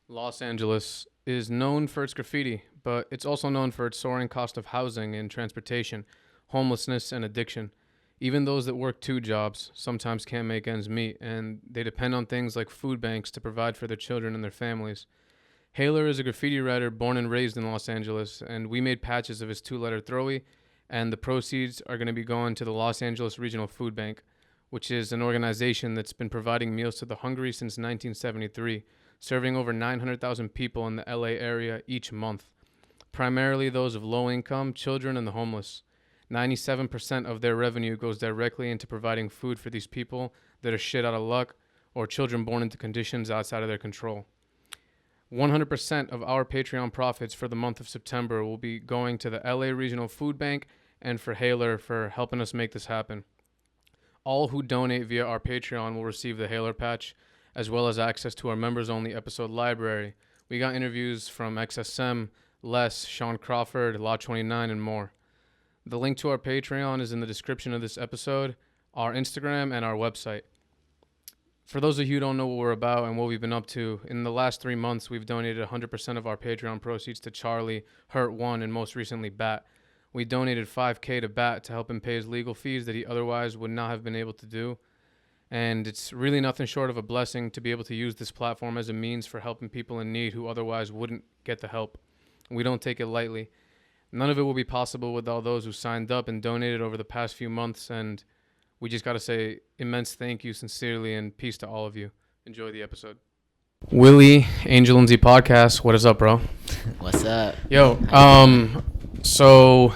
Los Angeles is known for its graffiti, but it's also known for its soaring cost of housing and transportation, homelessness, and addiction. Even those that work two jobs sometimes can't make ends meet, and they depend on things like food banks to provide for their children and their families. HAELER is a graffiti writer born and raised in Los Angeles, and we made patches of his two-letter throwy, and the proceeds are going to be going to the Los Angeles Regional Food Bank, which is an organization that's been providing meals to the hungry since 1973, serving over 900,000 people in the LA area each month, primarily those of low income, children, and the homeless. 97% of their revenue goes directly into providing food for these people that are shit out of luck or children born into conditions outside of their control. 100% of our Patreon profits for the month of September will be going to the LA Regional Food Bank and for HAELER for helping us make this happen. All who donate via our Patreon will receive the HAELER patch, as well as access to our members-only episode library. We got interviews from XSM, Les, Sean Crawford, Law 29, and more. The link to our Patreon is in the description of this episode, our Instagram, and our website. For those of you who don't know what we're about and what we've been up to, in the last 3 months, we've donated 100% of our Patreon proceeds to Charlie, Hurt One, and most recently, Bat. We donated $5,000 to Bat to help him pay his legal fees that he otherwise would not have been able to do. And it's really nothing short of a blessing to be able to use this platform as a means for helping people in need who otherwise wouldn't get the help. We don't take it lightly. None of it will be possible with all those who signed up and donated over the past few months, and we just got to say immense thank you sincerely and peace to all of you. Enjoy the episode. Willie, Angel and Z Podcast, what is up, bro? What's up? Yo, so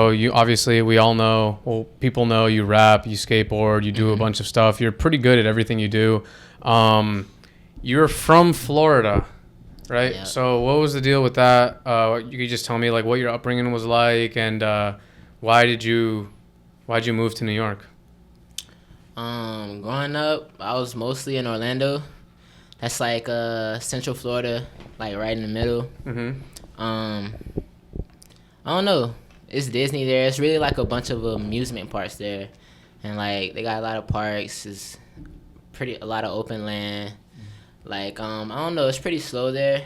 you obviously, we all know, well, people know you rap, you skateboard, you do a bunch of stuff. You're pretty good at everything you do. You're from Florida, right? Yep. So what was the deal with that? You could just tell me like what your upbringing was like, and why'd you move to New York? Growing up, I was mostly in Orlando. That's like Central Florida, like right in the middle. I don't know. It's Disney there. It's really like a bunch of amusement parks there, and like they got a lot of parks. It's a lot of open land. Like I don't know. It's pretty slow there.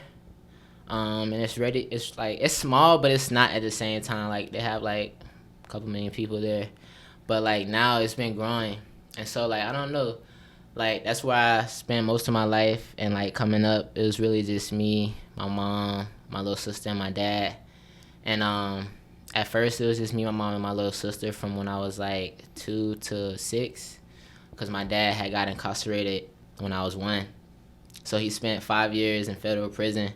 And it's ready. It's like it's small, but it's not at the same time. Like they have like a couple million people there, but like now it's been growing, and so like I don't know. Like that's where I spent most of my life, and like coming up, it was really just me, my mom, my little sister, and my dad. And at first it was just me, my mom, and my little sister from when I was like 2 to 6, because my dad had got incarcerated when I was 1. So he spent 5 years in federal prison,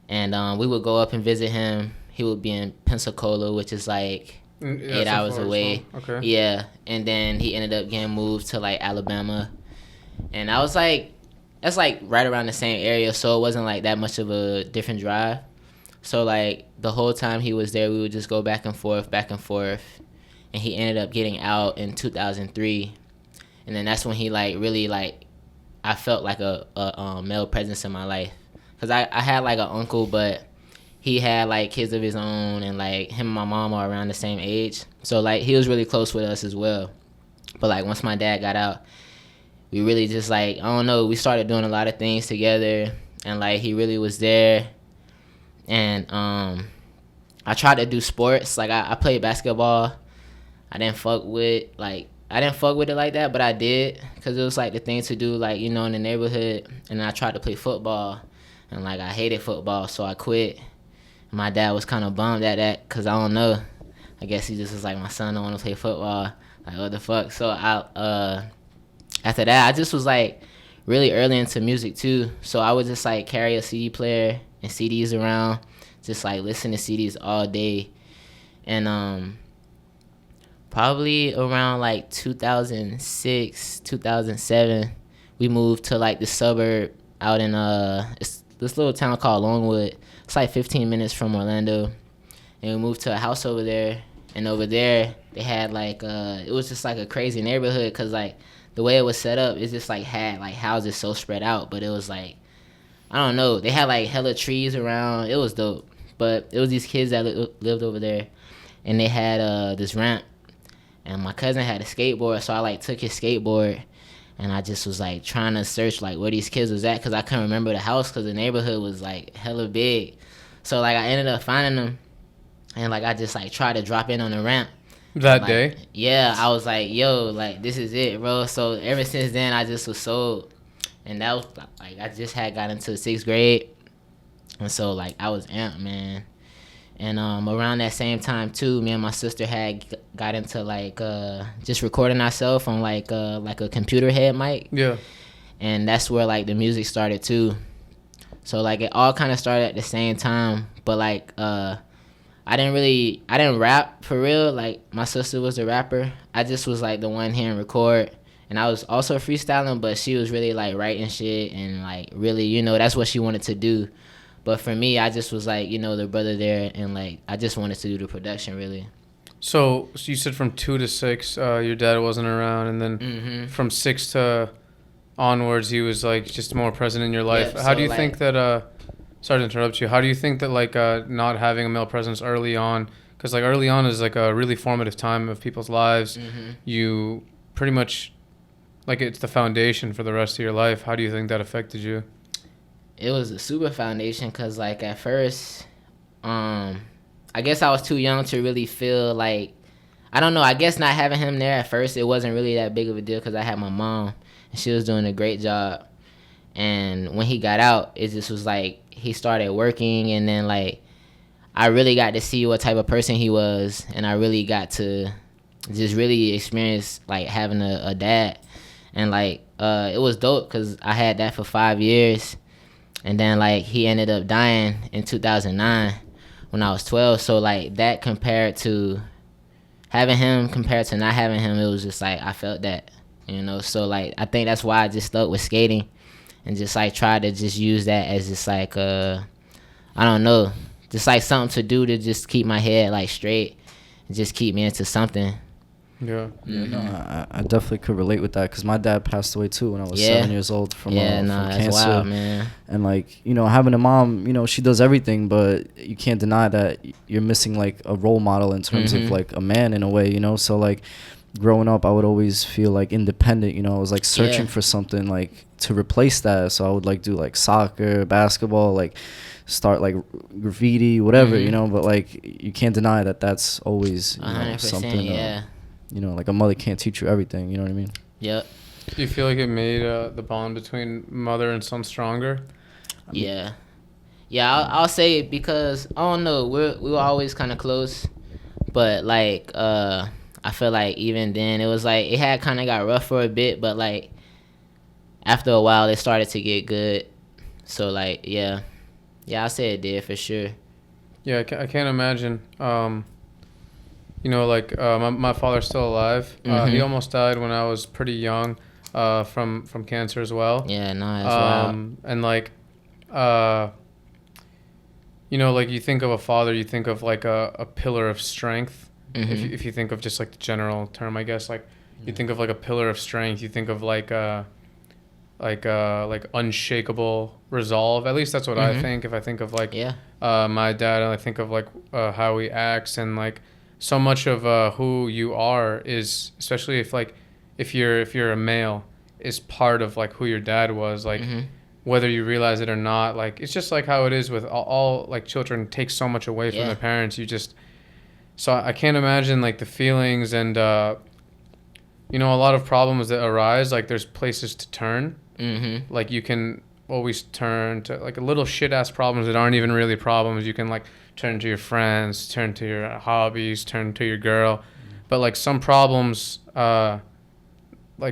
and we would go up and visit him. He would be in Pensacola, which is like 8 hours away. Okay. Yeah, and then he ended up getting moved to like Alabama, and I was like, that's like right around the same area, so it wasn't like that much of a different drive. So like the whole time he was there, we would just go back and forth, and he ended up getting out in 2003, and then that's when he like really like I felt like a male presence in my life, cause I had like an uncle, but he had like kids of his own, and like him and my mom are around the same age, so like he was really close with us as well. But like once my dad got out, we really just like I don't know, we started doing a lot of things together, and like he really was there. And I tried to do sports. Like I played basketball. I didn't fuck with it like that, but I did, because it was like the thing to do, like, you know, in the neighborhood. And then I tried to play football, and like I hated football, so I quit. And my dad was kind of bummed at that, because I don't know, I guess he just was like, my son don't want to play football, like what the fuck. So after that I just was like really early into music too, so I would just like carry a CD player and CDs around, just like listen to CDs all day. And probably around like 2006, 2007, we moved to like the suburb out in it's this little town called Longwood. It's like 15 minutes from Orlando, and we moved to a house over there. And over there they had like it was just like a crazy neighborhood, because like the way it was set up, it just like had like houses so spread out, but it was like, I don't know, they had like hella trees around. It was dope. But it was these kids that lived over there, and they had this ramp, and my cousin had a skateboard, so I like took his skateboard, and I just was like trying to search like where these kids was at because I couldn't remember the house because the neighborhood was like hella big. So like I ended up finding them, and like I just like tried to drop in on the ramp. That Like, day? yeah, I was like, yo, like this is it, bro. So ever since then, I just was sold, and that was like I just had got into 6th grade, and so like I was amped, man. And around that same time too, me and my sister had got into like just recording ourselves on like a computer head mic, Yeah. and that's where like the music started too. So like it all kind of started at the same time, but like I didn't rap for real. Like my sister was a rapper. I just was like the one here and record, and I was also freestyling, but she was really like writing shit and like really, that's what she wanted to do. But for me, I just was like, the brother there, and like I just wanted to do the production really. So you said from 2 to 6, your dad wasn't around, and then from 6 to onwards, he was like just more present in your life. Yeah, How so, do you like- think that? Sorry to interrupt you. How do you think that like not having a male presence early on, because like early on is like a really formative time of people's lives. You pretty much like it's the foundation for the rest of your life. How do you think that affected you? It was a super foundation because like at first, I guess I was too young to really feel like, I don't know, I guess not having him there at first, it wasn't really that big of a deal because I had my mom and she was doing a great job. And when he got out, it just was like he started working, and then like I really got to see what type of person he was, and I really got to just really experience like having a dad. And like it was dope because I had that for 5 years, and then like he ended up dying in 2009 when I was 12. So like that compared to having him compared to not having him, it was just like I felt that, so like I think that's why I just stuck with skating and just like try to just use that as just like I don't know, just like something to do to just keep my head like straight and just keep me into something. Yeah. Yeah, no, I definitely could relate with that because my dad passed away too when I was 7 years old from that's cancer. wild, man. And like having a mom, she does everything, but you can't deny that you're missing like a role model in terms of like a man in a way, So like growing up, I would always feel like independent. I was like searching for something like to replace that. So I would like do like soccer, basketball, like start like graffiti, whatever, But like you can't deny that that's always 100%, something. yeah. Like a mother can't teach you everything. You know what I mean? Yep. Do you feel like it made the bond between mother and son stronger? Yeah. I'll say it because I don't know, we were always kind of close, but like I feel like even then it was like it had kind of got rough for a bit, but like after a while it started to get good. So like yeah, I'll say it did for sure. Yeah, I can't imagine. Like my father's still alive. He almost died when I was pretty young, from cancer as well. Yeah, no, that's wild. And like, like you think of a father, you think of like a pillar of strength. If you think of just like the general term, I guess, like you think of like a pillar of strength. You think of like unshakable resolve. At least that's what I think. If I think of like my dad, and I think of like how he acts, and like so much of who you are is, especially if you're a male, is part of like who your dad was, like whether you realize it or not. Like it's just like how it is with all like children take so much away from their parents. So I can't imagine like the feelings and a lot of problems that arise, like there's places to turn. Like you can always turn to like a little shit ass problems that aren't even really problems. You can like turn to your friends, turn to your hobbies, turn to your girl. But like some problems like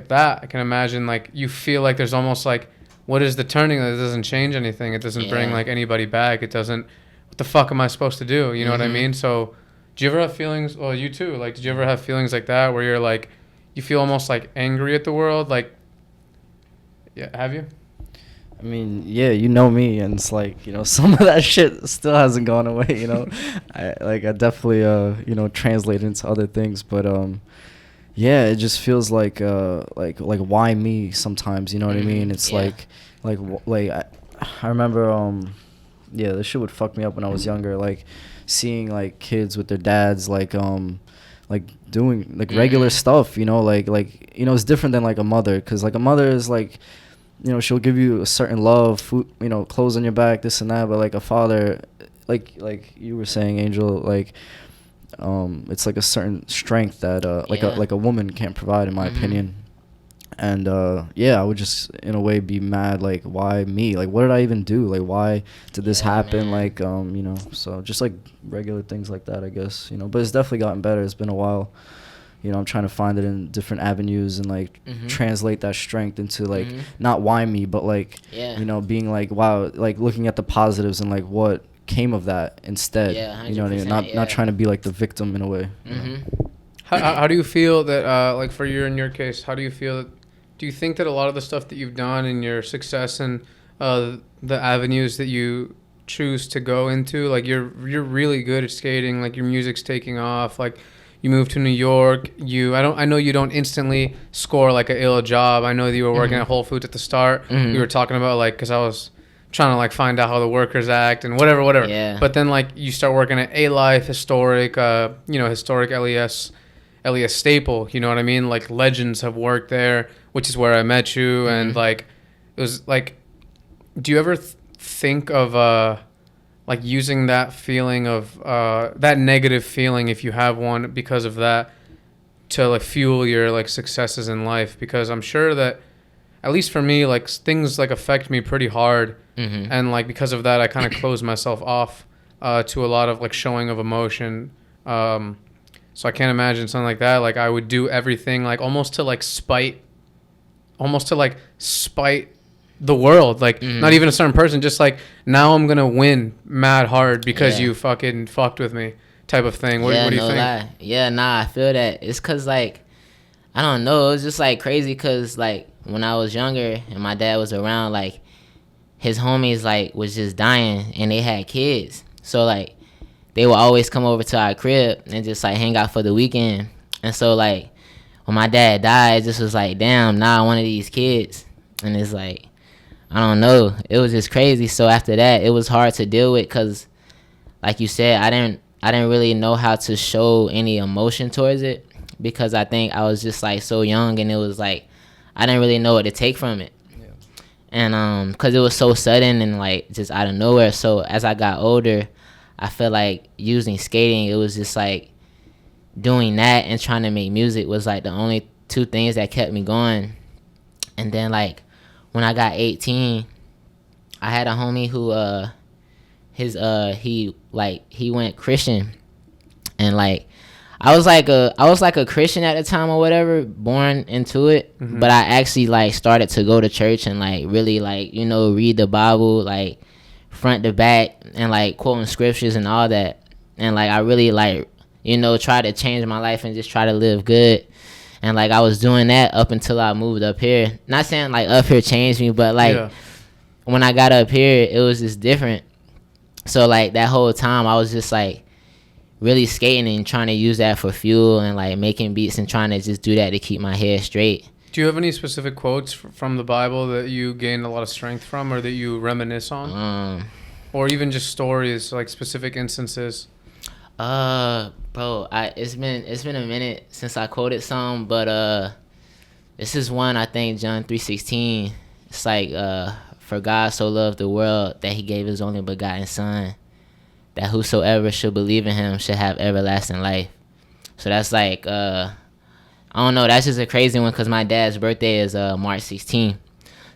that, I can imagine like you feel like there's almost like, what is the turning? That doesn't change anything. It doesn't bring like anybody back. It doesn't, what the fuck am I supposed to do? You know what I mean? So do you ever have feelings, well, you too, like did you ever have feelings like that where you're like, you feel almost like angry at the world? Like, yeah, have you? I mean, yeah, me, and it's like, some of that shit still hasn't gone away, I definitely, translate into other things, but, yeah, it just feels like why me sometimes, you know what I mean? It's like I remember, this shit would fuck me up when I was younger, like seeing like kids with their dads, like doing like regular stuff, like you know, it's different than like a mother, because like a mother is like, you know, she'll give you a certain love, food, you know, clothes on your back, this and that. But like a father, like you were saying, Angel, like it's like a certain strength that like a woman can't provide, in my opinion. And I would just in a way be mad, like, why me? Like, what did I even do? Like, why did this happen? Man. Like, you know, so just like regular things like that, I guess, you know. But it's definitely gotten better. It's been a while. You know, I'm trying to find it in different avenues and like translate that strength into like not why me, but like you know, being like, wow, like looking at the positives and like what came of that instead. You know what I mean? Not trying to be like the victim in a way. You know? How do you feel that like for you in your case, how do you feel that, do you think that a lot of the stuff that you've done and your success and the avenues that you choose to go into, like you're really good at skating, like your music's taking off, like you moved to New York, I know you don't instantly score like a ill job. I know that you were working at Whole Foods at the start. We were talking about like, because I was trying to like find out how the workers act and whatever. Yeah. But then like you start working at ALIFE, historic LES staple, you know what I mean? Like legends have worked there, which is where I met you. And like, it was like, do you ever think of like using that feeling of that negative feeling, if you have one, because of that, to like fuel your like successes in life? Because I'm sure that, at least for me, like things like affect me pretty hard. And like because of that, I kind of close myself off to a lot of like showing of emotion. So I can't imagine something like that. Like I would do everything like almost to spite the world. Like not even a certain person, just like, now I'm gonna win mad hard because you fucking fucked with me, type of thing. What do you think? Lie. Yeah, nah, I feel that. It's cause like, I don't know, it was just like crazy, cause like when I was younger and my dad was around, like his homies like was just dying and they had kids. So like they would always come over to our crib and just like hang out for the weekend. And so like when my dad died, it just was like, damn, now one of these kids. And it's like, I don't know, it was just crazy. So after that, it was hard to deal with, because like you said, I didn't really know how to show any emotion towards it, because I think I was just like so young, and it was like I didn't really know what to take from it. And because it was so sudden and like just out of nowhere. So as I got older, I feel like using skating, it was just like doing that and trying to make music was like the only two things that kept me going. And then like when I got 18, I had a homie who he went Christian, and like I was like a Christian at the time or whatever, born into it. But I actually like started to go to church and like really like, you know, read the Bible like front to back and like quoting scriptures and all that. And like I really like, you know, try to change my life and just try to live good. And like I was doing that up until I moved up here. Not saying like up here changed me, but like when I got up here, it was just different. So like that whole time I was just like really skating and trying to use that for fuel and like making beats and trying to just do that to keep my head straight. Do you have any specific quotes from the Bible that you gained a lot of strength from, or that you reminisce on? Or even just stories, like specific instances? Bro, it's been a minute since I quoted some, but this is one, I think, John 3:16. It's like, for God so loved the world that he gave his only begotten son, that whosoever should believe in him should have everlasting life. So that's like, I don't know, that's just a crazy one, because my dad's birthday is March 16th.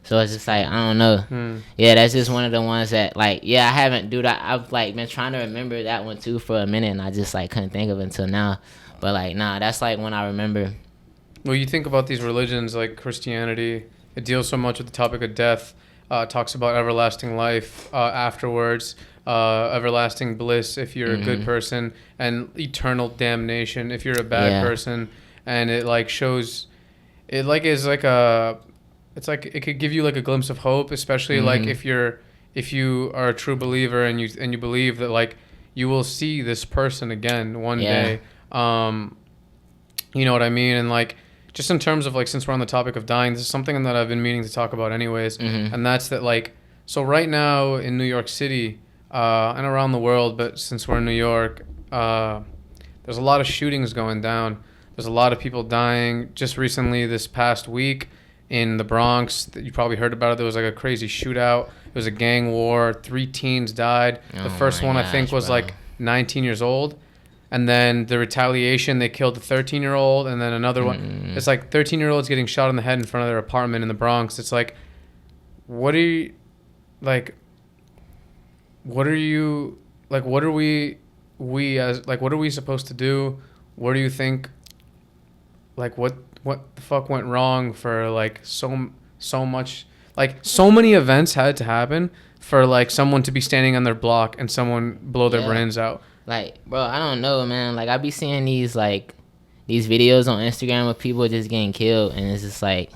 So it's just like, I don't know. Yeah, that's just one of the ones that like, I haven't, dude, I've like been trying to remember that one too for a minute, and I just like couldn't think of it until now. But like, nah, that's like one I remember. Well, you think about these religions like Christianity, it deals so much with the topic of death, talks about everlasting life afterwards, everlasting bliss if you're a good person, and eternal damnation if you're a bad person. And it like shows, it like is like a, it's like it could give you like a glimpse of hope, especially like if you are a true believer and you believe that like you will see this person again one day. You know what I mean? And like just in terms of like, since we're on the topic of dying, this is something that I've been meaning to talk about anyways. And that's that like, so right now in New York City and around the world, but since we're in New York, there's a lot of shootings going down. There's a lot of people dying. Just recently, this past week in the Bronx, you probably heard about it. There was like a crazy shootout. It was a gang war. 3 teens died. The first one, I think, was like 19 years old. And then the retaliation, they killed the 13-year-old. And then another one. It's like 13-year-olds getting shot in the head in front of their apartment in the Bronx. It's like, what are you, like, what are you, like, what are we as, like, what are we supposed to do? What do you think, like, what the fuck went wrong for, like, so much, like, so many events had to happen for, like, someone to be standing on their block and someone blow their brains out? Like, bro, I don't know, man. Like, I be seeing these, like, these videos on Instagram of people just getting killed, and it's just, like,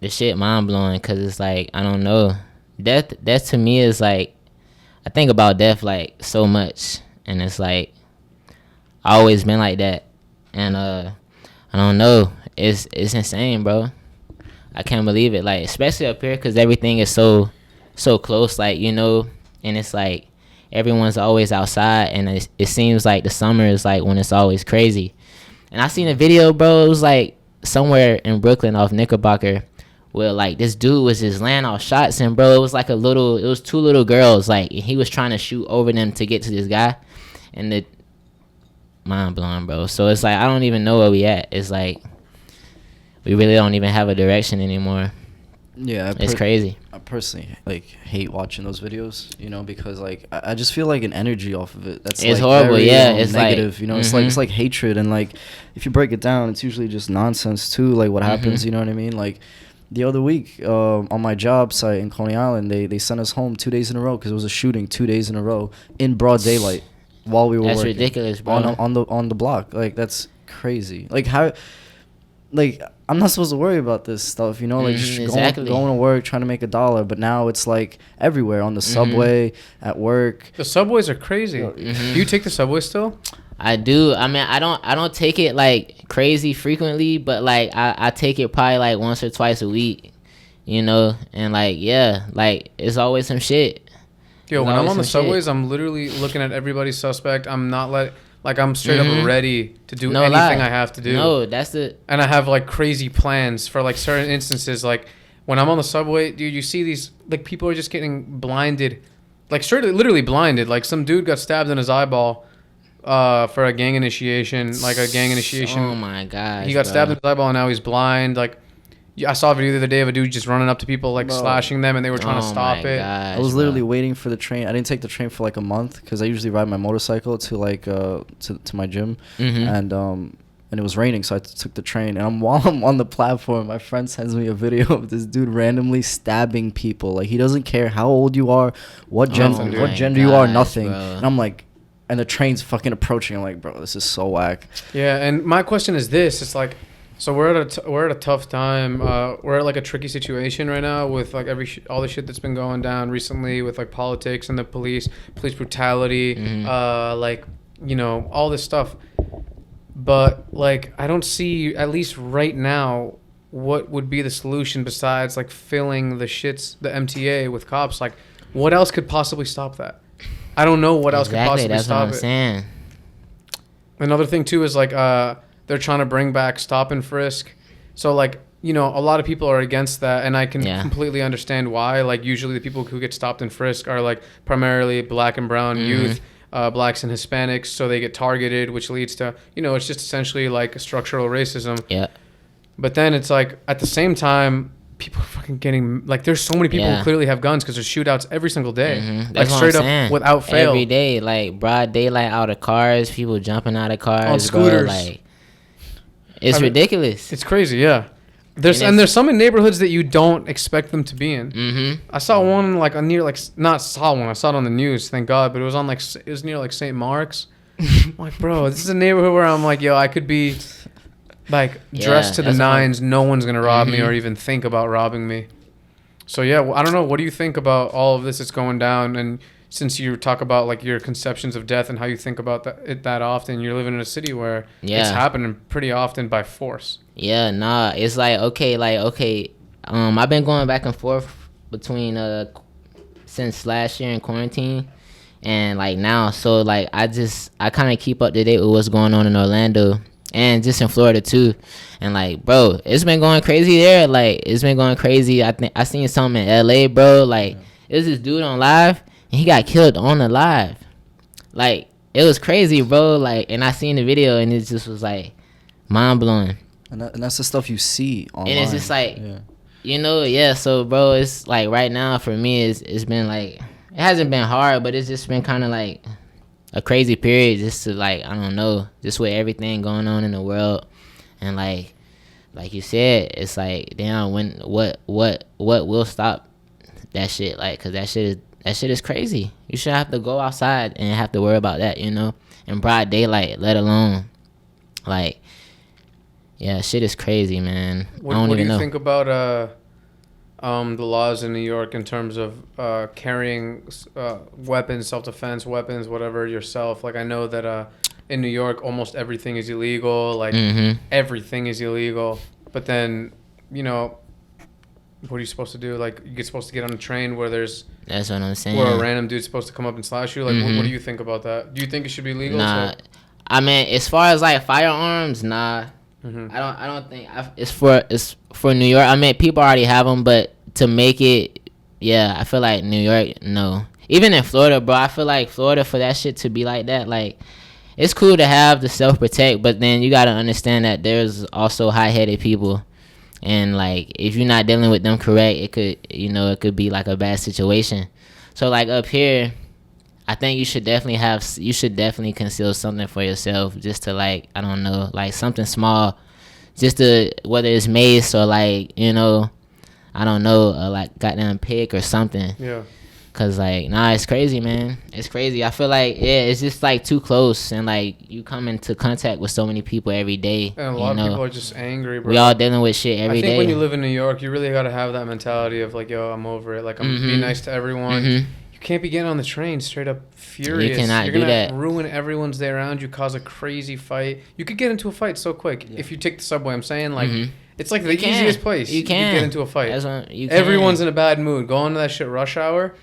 the shit mind-blowing, because it's, like, I don't know. Death to me is, like, I think about death, like, so much, and it's, like, I always been like that, and, I don't know. It's insane, bro. I can't believe it, like, especially up here, because everything is so close, like, you know, and it's, like, everyone's always outside, and it seems like the summer is, like, when it's always crazy. And I seen a video, bro, it was, like, somewhere in Brooklyn off Knickerbocker, where, like, this dude was just laying off shots, and, bro, it was 2 little girls, like, and he was trying to shoot over them to get to this guy, and the mind blowing, bro. So it's like, I don't even know where we at. It's like, we really don't even have a direction anymore. Yeah, it's crazy. I personally, like, hate watching those videos, you know, because, like, I just feel like an energy off of it. It's like horrible, very, yeah. It's negative, like, you know. It's like hatred, and, like, if you break it down, it's usually just nonsense too. Like, what happens, you know what I mean? Like, the other week, on my job site in Coney Island, they sent us home 2 days in a row because it was a shooting 2 days in a row in broad daylight while we were that's working. ridiculous, bro. On the block. Like, that's crazy. Like, how, like, I'm not supposed to worry about this stuff, you know, like, just going to work, trying to make $1, but now it's, like, everywhere, on the subway, at work. The subways are crazy. Do you take the subway still? I do. I mean, I don't take it, like, crazy frequently, but, like, I take it probably, like, once or twice a week, you know, and, like, yeah, like, it's always some shit. Yo, when I'm on the subways, I'm literally looking at everybody's suspect. I'm not like, I'm straight up ready to do anything I have to do. No, that's the... And I have, like, crazy plans for, like, certain instances. Like, when I'm on the subway, dude, you see these, like, people are just getting blinded. Like, literally blinded. Like, some dude got stabbed in his eyeball for a gang initiation. Like, a gang initiation. Oh, my God. He got stabbed in his eyeball, and now he's blind. Like, I saw a video the other day of a dude just running up to people, like, slashing them, and they were trying to stop it. Gosh, I was literally waiting for the train. I didn't take the train for, like, a month because I usually ride my motorcycle to, like, to my gym, and it was raining, so I took the train. And while I'm on the platform, my friend sends me a video of this dude randomly stabbing people. Like, he doesn't care how old you are, what gender you are, nothing. Bro. And I'm like, and the train's fucking approaching. I'm like, bro, this is so whack. Yeah, and my question is this: it's like, so we're at a tough time. We're at, like, a tricky situation right now with, like, all the shit that's been going down recently with, like, politics and the police brutality, like, you know, all this stuff. But, like, I don't see, at least right now, what would be the solution besides, like, filling the MTA with cops. Like, what else could possibly stop that? I don't know what else could possibly stop it. That's what I'm saying. Another thing too is, like, they're trying to bring back stop and frisk. So, like, you know, a lot of people are against that, and I can completely understand why. Like, usually the people who get stopped and frisked are, like, primarily black and brown youth, blacks and Hispanics, so they get targeted, which leads to, you know, it's just essentially, like, structural racism. Yeah. But then it's, like, at the same time, people are fucking getting, like, there's so many people who clearly have guns because there's shootouts every single day. Like, straight up without fail. Every day, like, broad daylight, out of cars, people jumping out of cars. On scooters. Bro, like, it's ridiculous. It's crazy, yeah. There's some in neighborhoods that you don't expect them to be in. I saw one, like, I saw it on the news, thank God, but it was on, like, it was near, like, St. Mark's. I'm like, bro, this is a neighborhood where I'm like, yo, I could be, like, dressed to the nines. No one's gonna rob me or even think about robbing me. So yeah, I don't know. What do you think about all of this that's going down? And since you talk about, like, your conceptions of death and how you think about that often, you're living in a city where it's happening pretty often by force. Yeah, nah, it's like, okay, I've been going back and forth between since last year in quarantine, And like now, so like I kind of keep up to date with what's going on in Orlando and just in Florida too. And like, bro, it's been going crazy there. Like, it's been going crazy. I think I seen something in LA, bro. Like, it was this dude on live and he got killed on the live. Like, it was crazy, bro. Like, and I seen the video and it just was like mind blowing. And that's the stuff you see online. And it's just like, you know, yeah. So, bro, it's like right now for me, it's been like, it hasn't been hard, but it's just been kind of like a crazy period, just to like, I don't know, just with everything going on in the world. And like you said, it's like, damn, when what will stop that shit? Like, cause that shit is crazy. You shouldn't have to go outside and have to worry about that, you know, in broad daylight, let alone like, yeah, shit is crazy, man. What do you think about the laws in New York in terms of carrying weapons, self-defense weapons, whatever, yourself? Like, I know that in New York, almost everything is illegal. Like, everything is illegal. But then, you know, what are you supposed to do? Like, you're supposed to get on a train where there's... That's what I'm saying. Where a random dude's supposed to come up and slash you. Like, what do you think about that? Do you think it should be legal? Nah. I mean, as far as, like, firearms, nah. I don't think it's for New York. I mean, people already have them, but to make it, yeah, I feel like New York, no. Even in Florida, bro, I feel like Florida, for that shit to be like that, like, it's cool to have the self-protect, but then you gotta understand that there's also high-headed people, and like, if you're not dealing with them correct, it could be like a bad situation. So like up here, I think you should definitely conceal something for yourself, just to, like, I don't know, like something small, just to, whether it's mace or, like, you know, I don't know, like goddamn pick or something. Yeah. Cause like, nah, it's crazy, man. It's crazy. I feel like, yeah, it's just like too close, and like you come into contact with so many people every day. And a lot of people are just angry, bro. We all dealing with shit every day. I think when you live in New York, you really gotta have that mentality of like, yo, I'm over it. Like, I'm be nice to everyone. You can't be getting on the train straight up furious. You cannot do that. You're gonna ruin everyone's day around you, cause a crazy fight. You could get into a fight so quick if you take the subway. I'm saying, like, it's like the easiest place you can get into a fight. Everyone's in a bad mood. Go into that shit rush hour.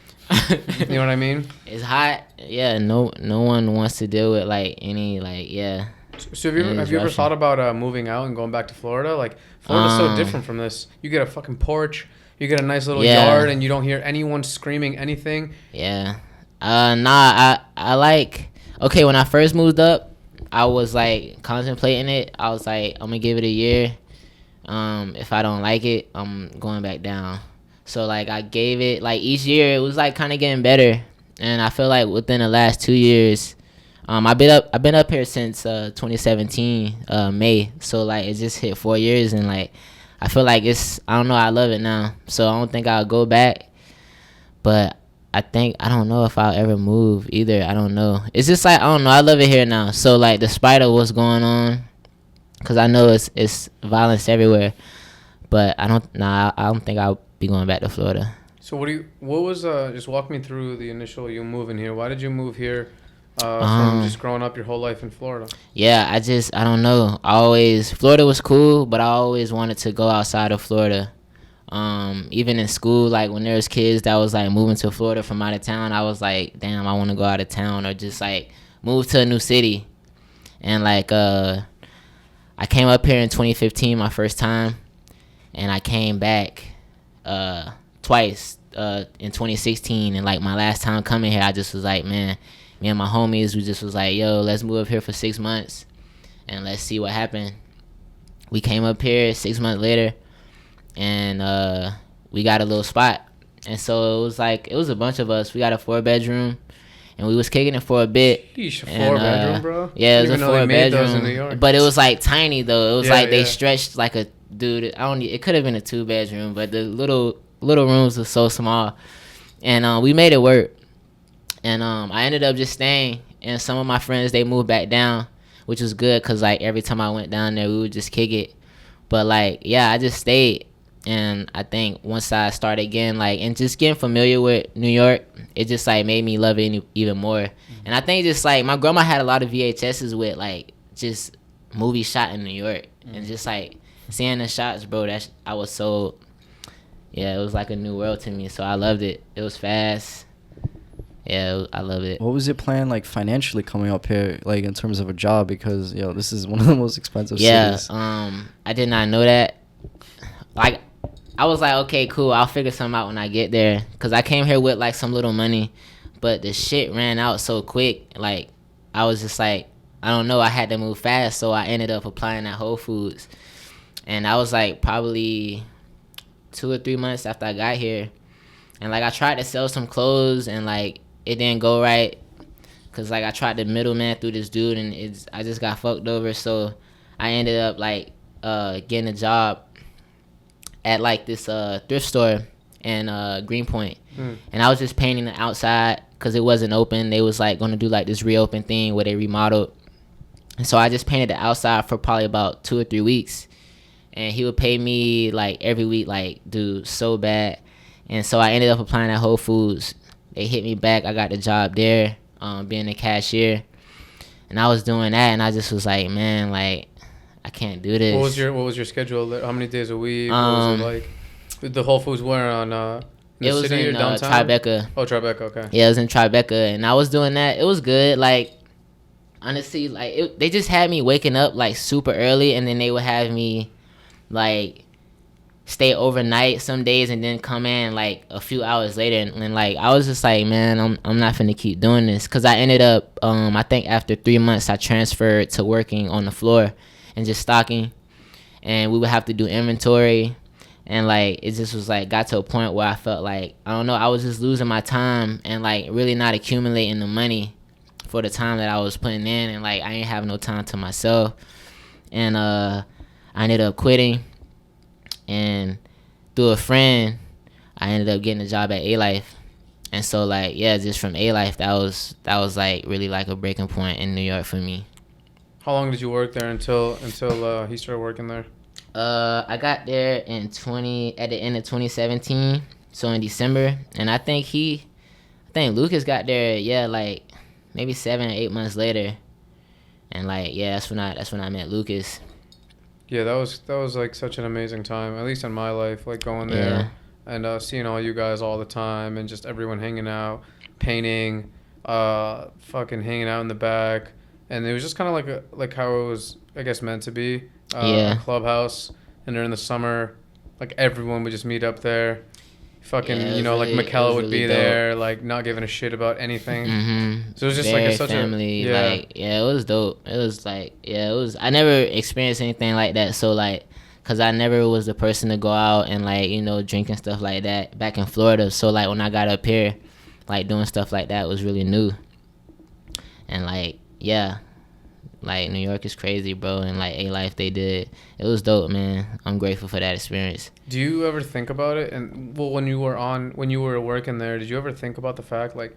You know what I mean? It's hot. Yeah, no one wants to deal with like any, like, yeah. So have you ever thought about moving out and going back to Florida? Like, Florida's so different from this. You get a fucking porch, you get a nice little yard, and you don't hear anyone screaming anything. Yeah. Nah, I like, okay, when I first moved up, I was like contemplating it. I was like, I'm gonna give it a year. If I don't like it, I'm going back down. So like, I gave it, like, each year it was like kind of getting better, and I feel like within the last 2 years, I've been up here since 2017 May. So like, it just hit 4 years, and like, I feel like I don't know, I love it now. So I don't think I'll go back, but I don't know if I'll ever move either. I don't know. It's just like, I don't know, I love it here now. So like, despite of what's going on, because I know it's violence everywhere, but I don't think I'll be going back to Florida. So what was just walk me through the initial you moving here. Why did you move here from just growing up your whole life in Florida? Yeah, I don't know. Florida was cool, but I always wanted to go outside of Florida. Even in school, like when there was kids that was like moving to Florida from out of town, I was like, damn, I want to go out of town, or just like move to a new city. And like I came up here in 2015 my first time, and I came back twice in 2016, and like my last time coming here, I just was like, man, me and my homies, we just was like, yo, let's move up here for 6 months and let's see what happened. We came up here 6 months later, and we got a little spot, and so it was a bunch of us. We got a 4-bedroom, and we was kicking it for a bit. Yeesh, 4-bedroom, bro. Yeah, it was a 4-bedroom, but it was like tiny though. It was they stretched like a dude. It could have been a 2-bedroom, but the little rooms were so small, and we made it work. And I ended up just staying, and some of my friends, they moved back down, which was good, because like every time I went down there, we would just kick it. But like, yeah, I just stayed, and I think once I started again, like, and just getting familiar with New York, it just like made me love it even more. And I think just like my grandma had a lot of VHSs with like just movies shot in New York, and just like seeing the shots, bro, I was so, yeah, it was like a new world to me. So I loved it. It was fast. yeah, I love it. What was your plan like financially coming up here, like in terms of a job? Because this is one of the most expensive cities. I did not know that. Like, I was like, okay, cool, I'll figure something out when I get there, cause I came here with like some little money, but the shit ran out so quick. Like, I was just like, I don't know, I had to move fast, so I ended up applying at Whole Foods, and I was like probably 2 or 3 months after I got here, and like I tried to sell some clothes, and like it didn't go right, cause like I tried to middleman through this dude, and I just got fucked over. So I ended up like getting a job at like this thrift store in Greenpoint, and I was just painting the outside because it wasn't open. They was like gonna do like this reopen thing where they remodeled, and so I just painted the outside for probably about 2 or 3 weeks, and he would pay me like every week, like, dude, so bad. And so I ended up applying at Whole Foods. They hit me back. I got the job there, being a cashier, and I was doing that, and I just was like, man, like, I can't do this. What was your schedule? How many days a week? What was it like? The Whole Foods were on in the it was city in or downtown? Tribeca. Oh, Tribeca. Okay. Yeah, it was in Tribeca, and I was doing that. It was good. Like, honestly, like they just had me waking up like super early, and then they would have me like stay overnight some days, and then come in like a few hours later, and like I was just like, man, I'm not finna keep doing this, because I ended up I think after 3 months I transferred to working on the floor and just stocking, and we would have to do inventory, and like it just was like got to a point where I felt like, I don't know, I was just losing my time and like really not accumulating the money for the time that I was putting in, and like I ain't have no time to myself, and I ended up quitting, and through a friend I ended up getting a job at ALIFE. And so like, yeah, just from ALIFE, that was like really like a breaking point in New York for me. How long did you work there until he started working there? I got there at the end of 2017, so in December, and I think Lucas got there, like maybe 7 or 8 months later, and like, yeah, that's when I met Lucas. Yeah, that was like such an amazing time, at least in my life, like going there and seeing all you guys all the time, and just everyone hanging out, painting, fucking hanging out in the back, and it was just kind of like how it was, I guess, meant to be. A clubhouse, and during the summer, like everyone would just meet up there. Fucking, like McKella would be there, like not giving a shit about anything. Mm-hmm. So it was just very like such family, a like, it was dope. It was like, it was. I never experienced anything like that. So like, cause I never was the person to go out and like, drink and stuff like that back in Florida. So like when I got up here, like doing stuff like that was really new. And like, like New York is crazy, bro, and like ALIFE, it was dope, man. I'm grateful for that experience. Do you ever think about it? And well, when you were working there, did you ever think about the fact like,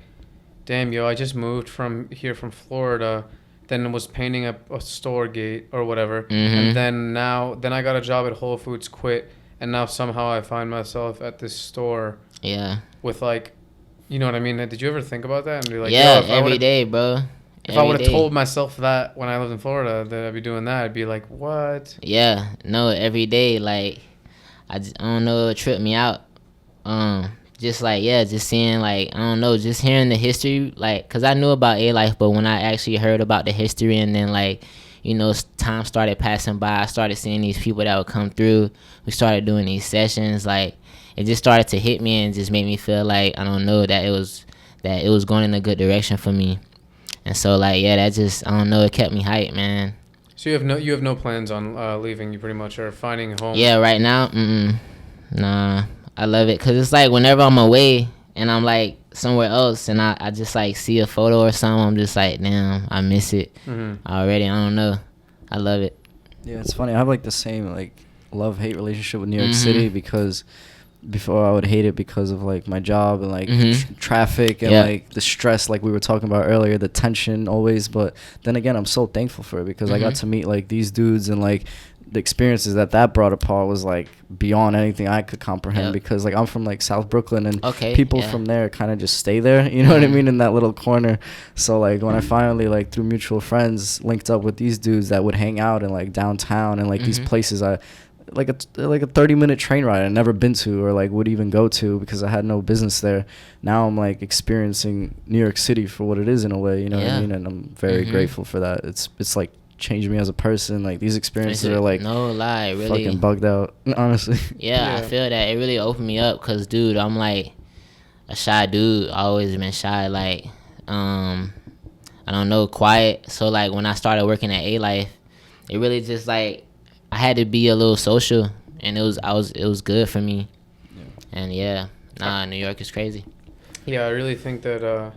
damn, I just moved from Florida, then was painting a store gate or whatever, and then I got a job at Whole Foods, quit, and now somehow I find myself at this store. Yeah. With like, you know what I mean? Did you ever think about that and be like, every day, bro. If I would have told myself that when I lived in Florida that I'd be doing that, I'd be like, what? Yeah, no, every day, like, I don't know, it tripped me out. Just like, just seeing, like, I don't know, just hearing the history, like, because I knew about ALIFE, but when I actually heard about the history, and then, like, time started passing by, I started seeing these people that would come through. We started doing these sessions, like, it just started to hit me and just made me feel like, I don't know, that it was going in a good direction for me. And so, like, that just, I don't know, it kept me hyped, man. So you have no plans on leaving? You pretty much are finding a home? Yeah, right now, nah, I love it. Because it's like whenever I'm away and I'm, like, somewhere else and I just, like, see a photo or something, I'm just like, damn, I miss it already. I don't know. I love it. Yeah, it's funny. I have, like, the same, like, love-hate relationship with New York City, because before I would hate it because of like my job and like traffic and like the stress, like we were talking about earlier, the tension always. But then again, I'm so thankful for it because I got to meet like these dudes, and like the experiences that brought apart was like beyond anything I could comprehend, because like I'm from like South Brooklyn, and people from there kind of just stay there, you know what I mean, in that little corner. So like when I finally like through mutual friends linked up with these dudes that would hang out in like downtown and like these places like a 30-minute train ride I'd never been to or like would even go to because I had no business there. Now I'm like experiencing New York City for what it is in a way, you know what I mean? And I'm very grateful for that. It's like changed me as a person. Like these experiences are like no lie, really fucking bugged out, honestly. Yeah, I feel that it really opened me up because, dude, I'm like a shy dude. I always been shy, like I don't know, quiet. So like when I started working at ALIFE, it really just like I had to be a little social, and it was good for me. And New York is crazy. Yeah, I really think that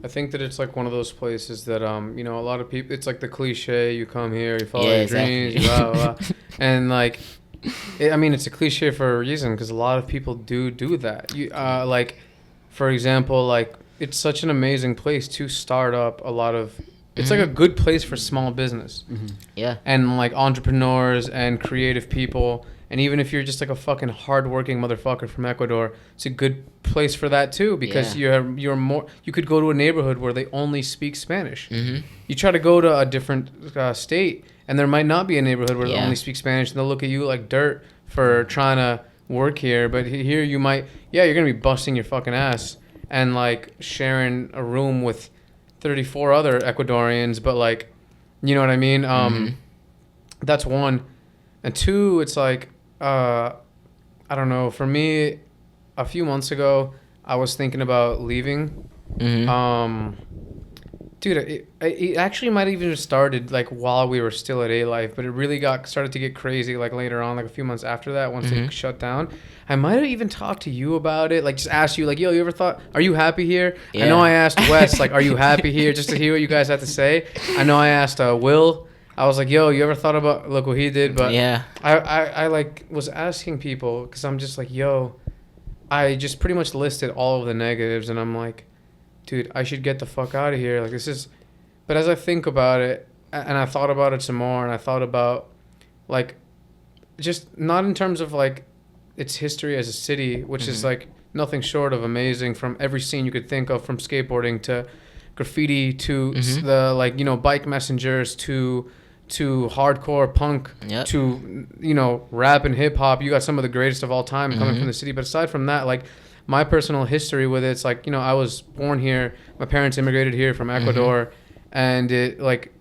it's like one of those places that you know, a lot of people, it's like the cliche, you come here, you follow your dreams, you blah, blah, blah. And like I mean, it's a cliche for a reason because a lot of people do that. You like, for example, like it's such an amazing place to start up a lot of. It's like a good place for small business. Yeah. And like entrepreneurs and creative people. And even if you're just like a fucking hardworking motherfucker from Ecuador, it's a good place for that too because you're more. You could go to a neighborhood where they only speak Spanish. You try to go to a different state, and there might not be a neighborhood where they only speak Spanish, and they'll look at you like dirt for trying to work here. But here you might, you're gonna be busting your fucking ass and like sharing a room with 34 other Ecuadorians, but like, you know what I mean? That's one. And two, it's like, I don't know, for me, a few months ago, I was thinking about leaving. Dude, it actually might have even started like while we were still at ALIFE, but it really started to get crazy like later on, like a few months after that, once it shut down. I might have even talked to you about it, like just asked you like, yo, you ever thought, are you happy here? I know I asked Wes, like, are you happy here? Just to hear what you guys had to say. I know I asked Will. I was like, yo, you ever thought about, look what he did? But I like was asking people because I'm just like, yo, I just pretty much listed all of the negatives, and I'm like, dude, I should get the fuck out of here. Like, this is... But as I think about it, and I thought about it some more, and I thought about, like, just not in terms of, like, its history as a city, which is, like, nothing short of amazing from every scene you could think of, from skateboarding to graffiti to the, like, you know, bike messengers to hardcore punk to, you know, rap and hip-hop. You got some of the greatest of all time coming from the city. But aside from that, like... my personal history with it's like, you know, I was born here. My parents immigrated here from Ecuador, and it like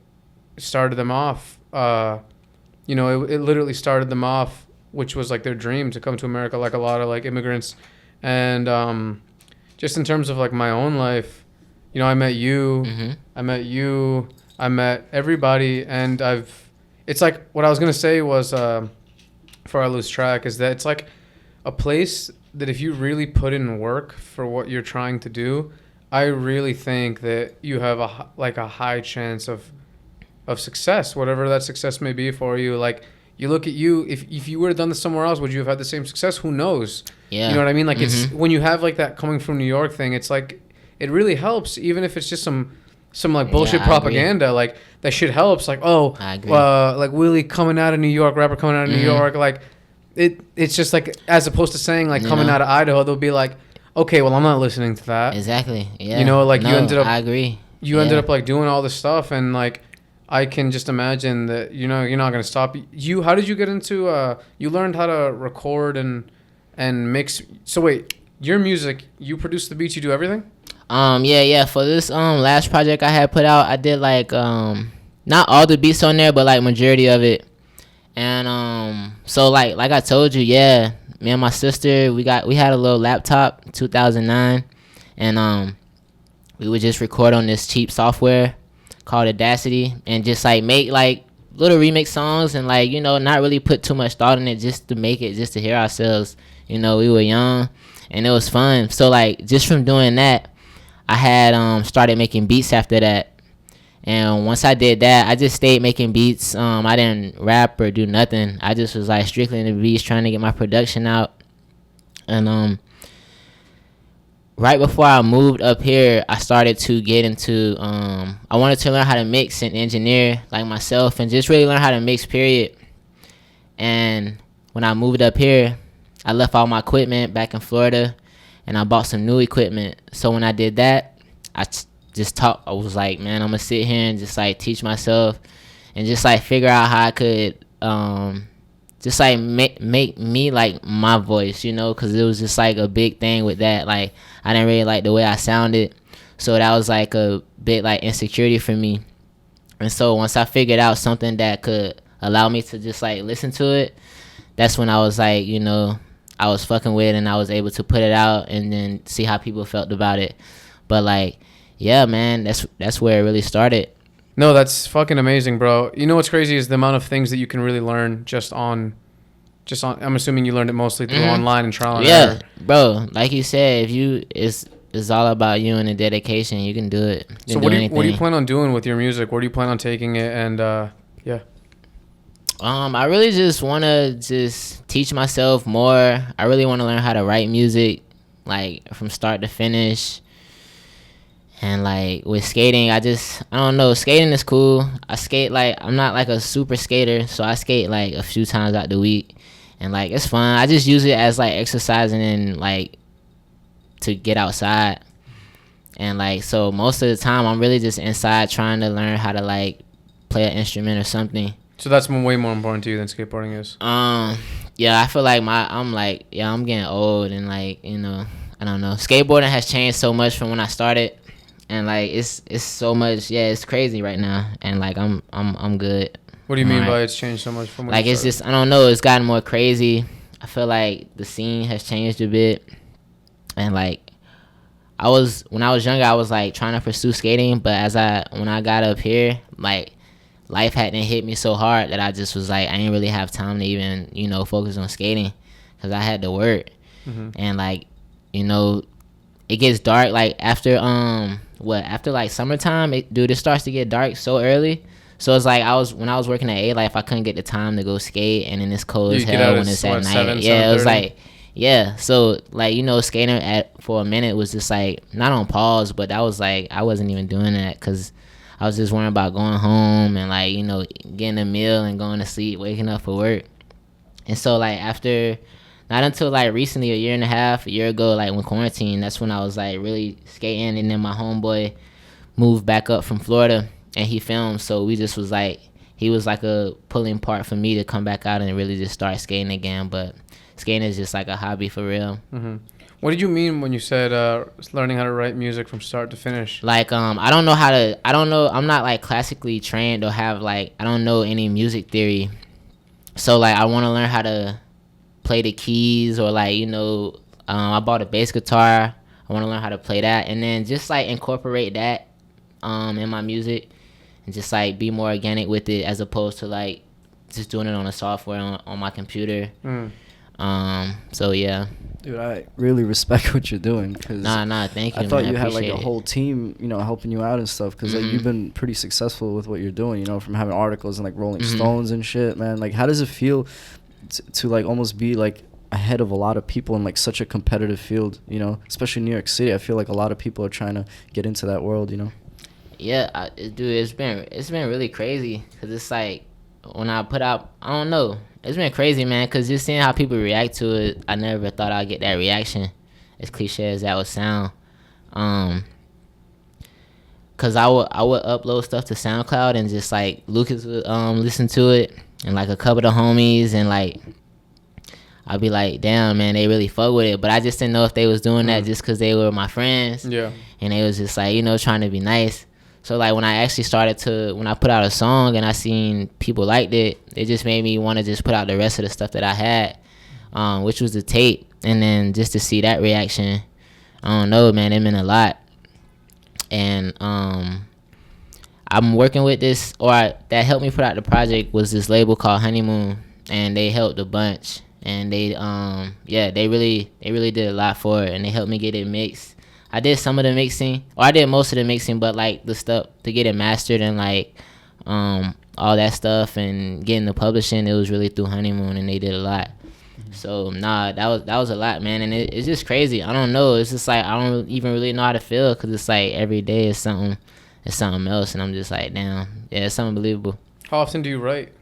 started them off. You know, it literally started them off, which was like their dream to come to America, like a lot of like immigrants. And just in terms of like my own life, you know, I met you, I met everybody, and it's like what I was gonna say was before I lose track is that it's like a place that if you really put in work for what you're trying to do, I really think that you have a high chance of success, whatever that success may be for you. Like, you look at you, if you would have done this somewhere else, would you have had the same success? Who knows? Yeah. You know what I mean? Like, it's when you have like that coming from New York thing, it's like, it really helps, even if it's just some like bullshit propaganda. Like, that shit helps. Like, like Willie coming out of New York, rapper coming out of New York, like, it's just like, as opposed to saying like coming out of Idaho, they'll be like, okay, well, I'm not listening to that. Exactly. Yeah. You know, like you ended up. I agree. You ended up like doing all this stuff, and like I can just imagine that, you know, you're not gonna stop. How did you get into? You learned how to record and mix. So wait, your music, you produce the beats, you do everything? Yeah. For this last project I had put out, I did like not all the beats on there, but like majority of it. And so like I told you, me and my sister, we had a little laptop, 2009, and we would just record on this cheap software called Audacity, and just like make like little remix songs, and like, you know, not really put too much thought in it, just to make it, just to hear ourselves. You know, we were young and it was fun. So like just from doing that, I had started making beats after that. And once I did that, I just stayed making beats. I didn't rap or do nothing. I just was like strictly in the beats, trying to get my production out. And right before I moved up here, I started to get into I wanted to learn how to mix and engineer like myself, and just really learn how to mix, period. And when I moved up here, I left all my equipment back in Florida, and I bought some new equipment. So when I did that, I was like, man, I'm gonna sit here and just like teach myself and just like figure out how I could just like make me like my voice, you know, because it was just like a big thing with that. Like I didn't really like the way I sounded, so that was like a bit like insecurity for me. And so once I figured out something that could allow me to just like listen to it, that's when I was like, you know, I was fucking with it, and I was able to put it out and then see how people felt about it. But like, yeah, man, that's where it really started. No, that's fucking amazing, bro. You know what's crazy is the amount of things that you can really learn just on. I'm assuming you learned it mostly through online and trial and error. Bro. Like you said, if you it's all about you and the dedication. You can do it. So what do you plan on doing with your music? Where do you plan on taking it? And yeah. I really just want to just teach myself more. I really want to learn how to write music, like from start to finish. And like with skating, I don't know. Skating is cool. I skate like I'm not like a super skater, so I skate like a few times out the week, and like it's fun. I just use it as like exercising and like to get outside. And like so most of the time I'm really just inside trying to learn how to like play an instrument or something. So that's way more important to you than skateboarding is. Yeah, I feel like I'm getting old, and like, you know, I don't know. Skateboarding has changed so much from when I started, and like it's so much. Yeah, it's crazy right now, and like I'm good. What do you mean by it's changed so much from when like you it's started? just I don't know. It's gotten more crazy. I feel like the scene has changed a bit, and like when I was younger, I was like trying to pursue skating, but when I got up here, like life hadn't hit me so hard that I just was like I didn't really have time to even, you know, focus on skating because I had to work. And like, you know, it gets dark like after like summertime, it starts to get dark so early. So it's like when I was working at ALIFE, I couldn't get the time to go skate, and then it's cold as hell when it's at night. Yeah, it was like, yeah. So like, you know, skating for a minute was just like not on pause, but that was like I wasn't even doing that because I was just worrying about going home and like, you know, getting a meal and going to sleep, waking up for work. And so like not until like recently, a year ago, like when quarantine, that's when I was like really skating. And then my homeboy moved back up from Florida and he filmed. So we just was like, he was like a pulling part for me to come back out and really just start skating again. But skating is just like a hobby for real. What did you mean when you said learning how to write music from start to finish? Like, I don't know. I'm not like classically trained or have like, I don't know any music theory. So like, I want to learn how to play the keys, or like, you know, I bought a bass guitar. I want to learn how to play that, and then just like incorporate that in my music and just like be more organic with it as opposed to like just doing it on a software on my computer. So yeah. Dude, I really respect what you're doing. Cause thank you. I thought man. you had like a it. whole team, you know, helping you out and stuff. Because like, you've been pretty successful with what you're doing, you know, from having articles and like Rolling Stones and shit, man. Like, how does it feel to like almost be like ahead of a lot of people in like such a competitive field, you know, especially in New York City? I feel like a lot of people are trying to get into that world, you know. Yeah, dude, it's been really crazy because it's like when I put out, I don't know. It's been crazy, man, because just seeing how people react to it, I never thought I'd get that reaction, as cliche as that would sound. Because I would upload stuff to SoundCloud, and just, like, Lucas would listen to it, and, like, a couple of the homies, and, like, I'd be like, damn, man, they really fuck with it. But I just didn't know if they was doing that just because they were my friends. Yeah. And they was just, like, you know, trying to be nice. So, like, when I actually when I put out a song and I seen people liked it, it just made me want to just put out the rest of the stuff that I had, which was the tape. And then just to see that reaction, I don't know, man, it meant a lot. And I'm working with that helped me put out the project was this label called Honeymoon. And they helped a bunch. And they really did a lot for it. And they helped me get it mixed. I did some of the mixing, or I did most of the mixing, but like the stuff to get it mastered and like all that stuff and getting the publishing, it was really through Honeymoon, and they did a lot. So that was a lot, man, and it's just crazy. I don't know. It's just like I don't even really know how to feel because it's like every day is something else, and I'm just like, damn, yeah, it's unbelievable. How often do you write?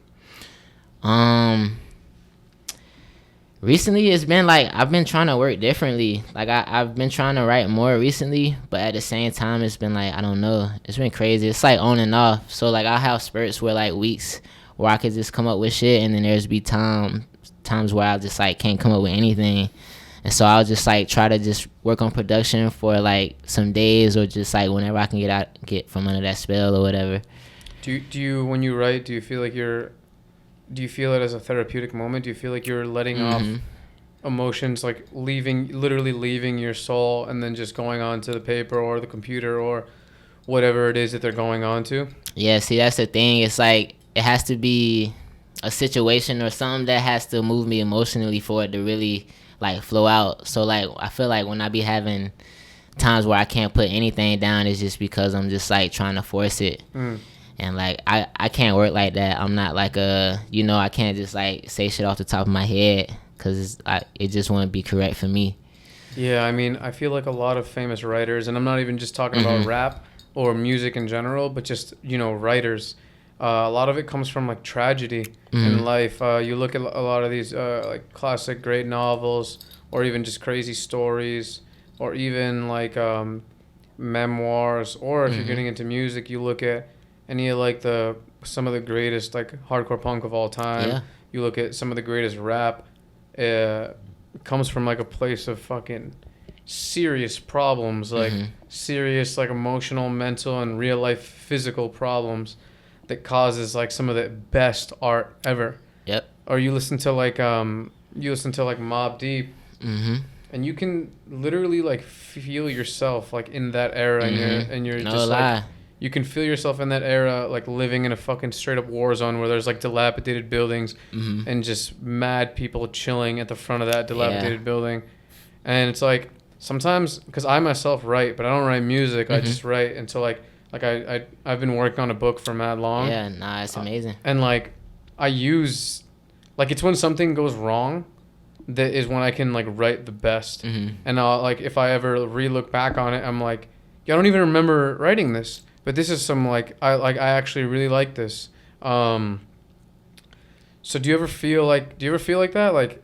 Recently, it's been like I've been trying to work differently. Like I've been trying to write more recently, but at the same time, it's been like I don't know. It's been crazy. It's like on and off. So like I have spurts where like weeks where I could just come up with shit, and then there's be time times where I just like can't come up with anything. And so I'll just like try to just work on production for like some days, or just like whenever I can get from under that spell or whatever. Do you when you write, do you feel it as a therapeutic moment? Do you feel like you're letting off emotions, like literally leaving your soul and then just going on to the paper or the computer or whatever it is that they're going on to? Yeah, see, that's the thing. It's like it has to be a situation or something that has to move me emotionally for it to really like flow out. So like I feel like when I be having times where I can't put anything down, it's just because I'm just like trying to force it. And like I can't work like that. I'm not like I can't just like say shit off the top of my head, because it just wouldn't be correct for me. Yeah, I mean, I feel like a lot of famous writers, and I'm not even just talking about rap or music in general, but just, writers. A lot of it comes from like tragedy in life. You look at a lot of these like classic great novels, or even just crazy stories, or even like memoirs, or if you're getting into music, you look at any of like some of the greatest like hardcore punk of all time. Yeah. You look at some of the greatest rap. It comes from like a place of fucking serious problems, like serious like emotional, mental, and real life physical problems that causes like some of the best art ever. Yep. Or you listen to like Mobb Deep, and you can literally like feel yourself like in that era, and you're No just lie. like, you can feel yourself in that era, like living in a fucking straight up war zone where there's like dilapidated buildings and just mad people chilling at the front of that dilapidated building. And it's like sometimes, because I myself write, but I don't write music. I just write until I've been working on a book for mad long. Yeah, nah, it's amazing. And like I use, like, it's when something goes wrong that is when I can like write the best. And I'll, like, if I ever re-look back on it, I'm like, yeah, I don't even remember writing this. But this is some I actually really like this. So do you ever feel like that? Like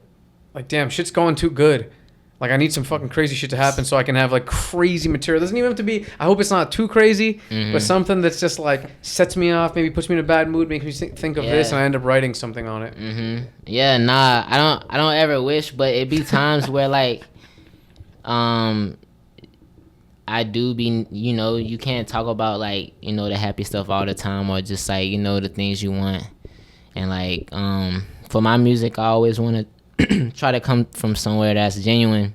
damn, shit's going too good. Like I need some fucking crazy shit to happen so I can have like crazy material. It doesn't even have to be, I hope it's not too crazy, but something that's just like sets me off, maybe puts me in a bad mood, makes me think of this, and I end up writing something on it. Yeah, nah, I don't ever wish, but it be times where like I do be, you can't talk about like, the happy stuff all the time, or just like, the things you want. And like, for my music, I always want to try to come from somewhere that's genuine,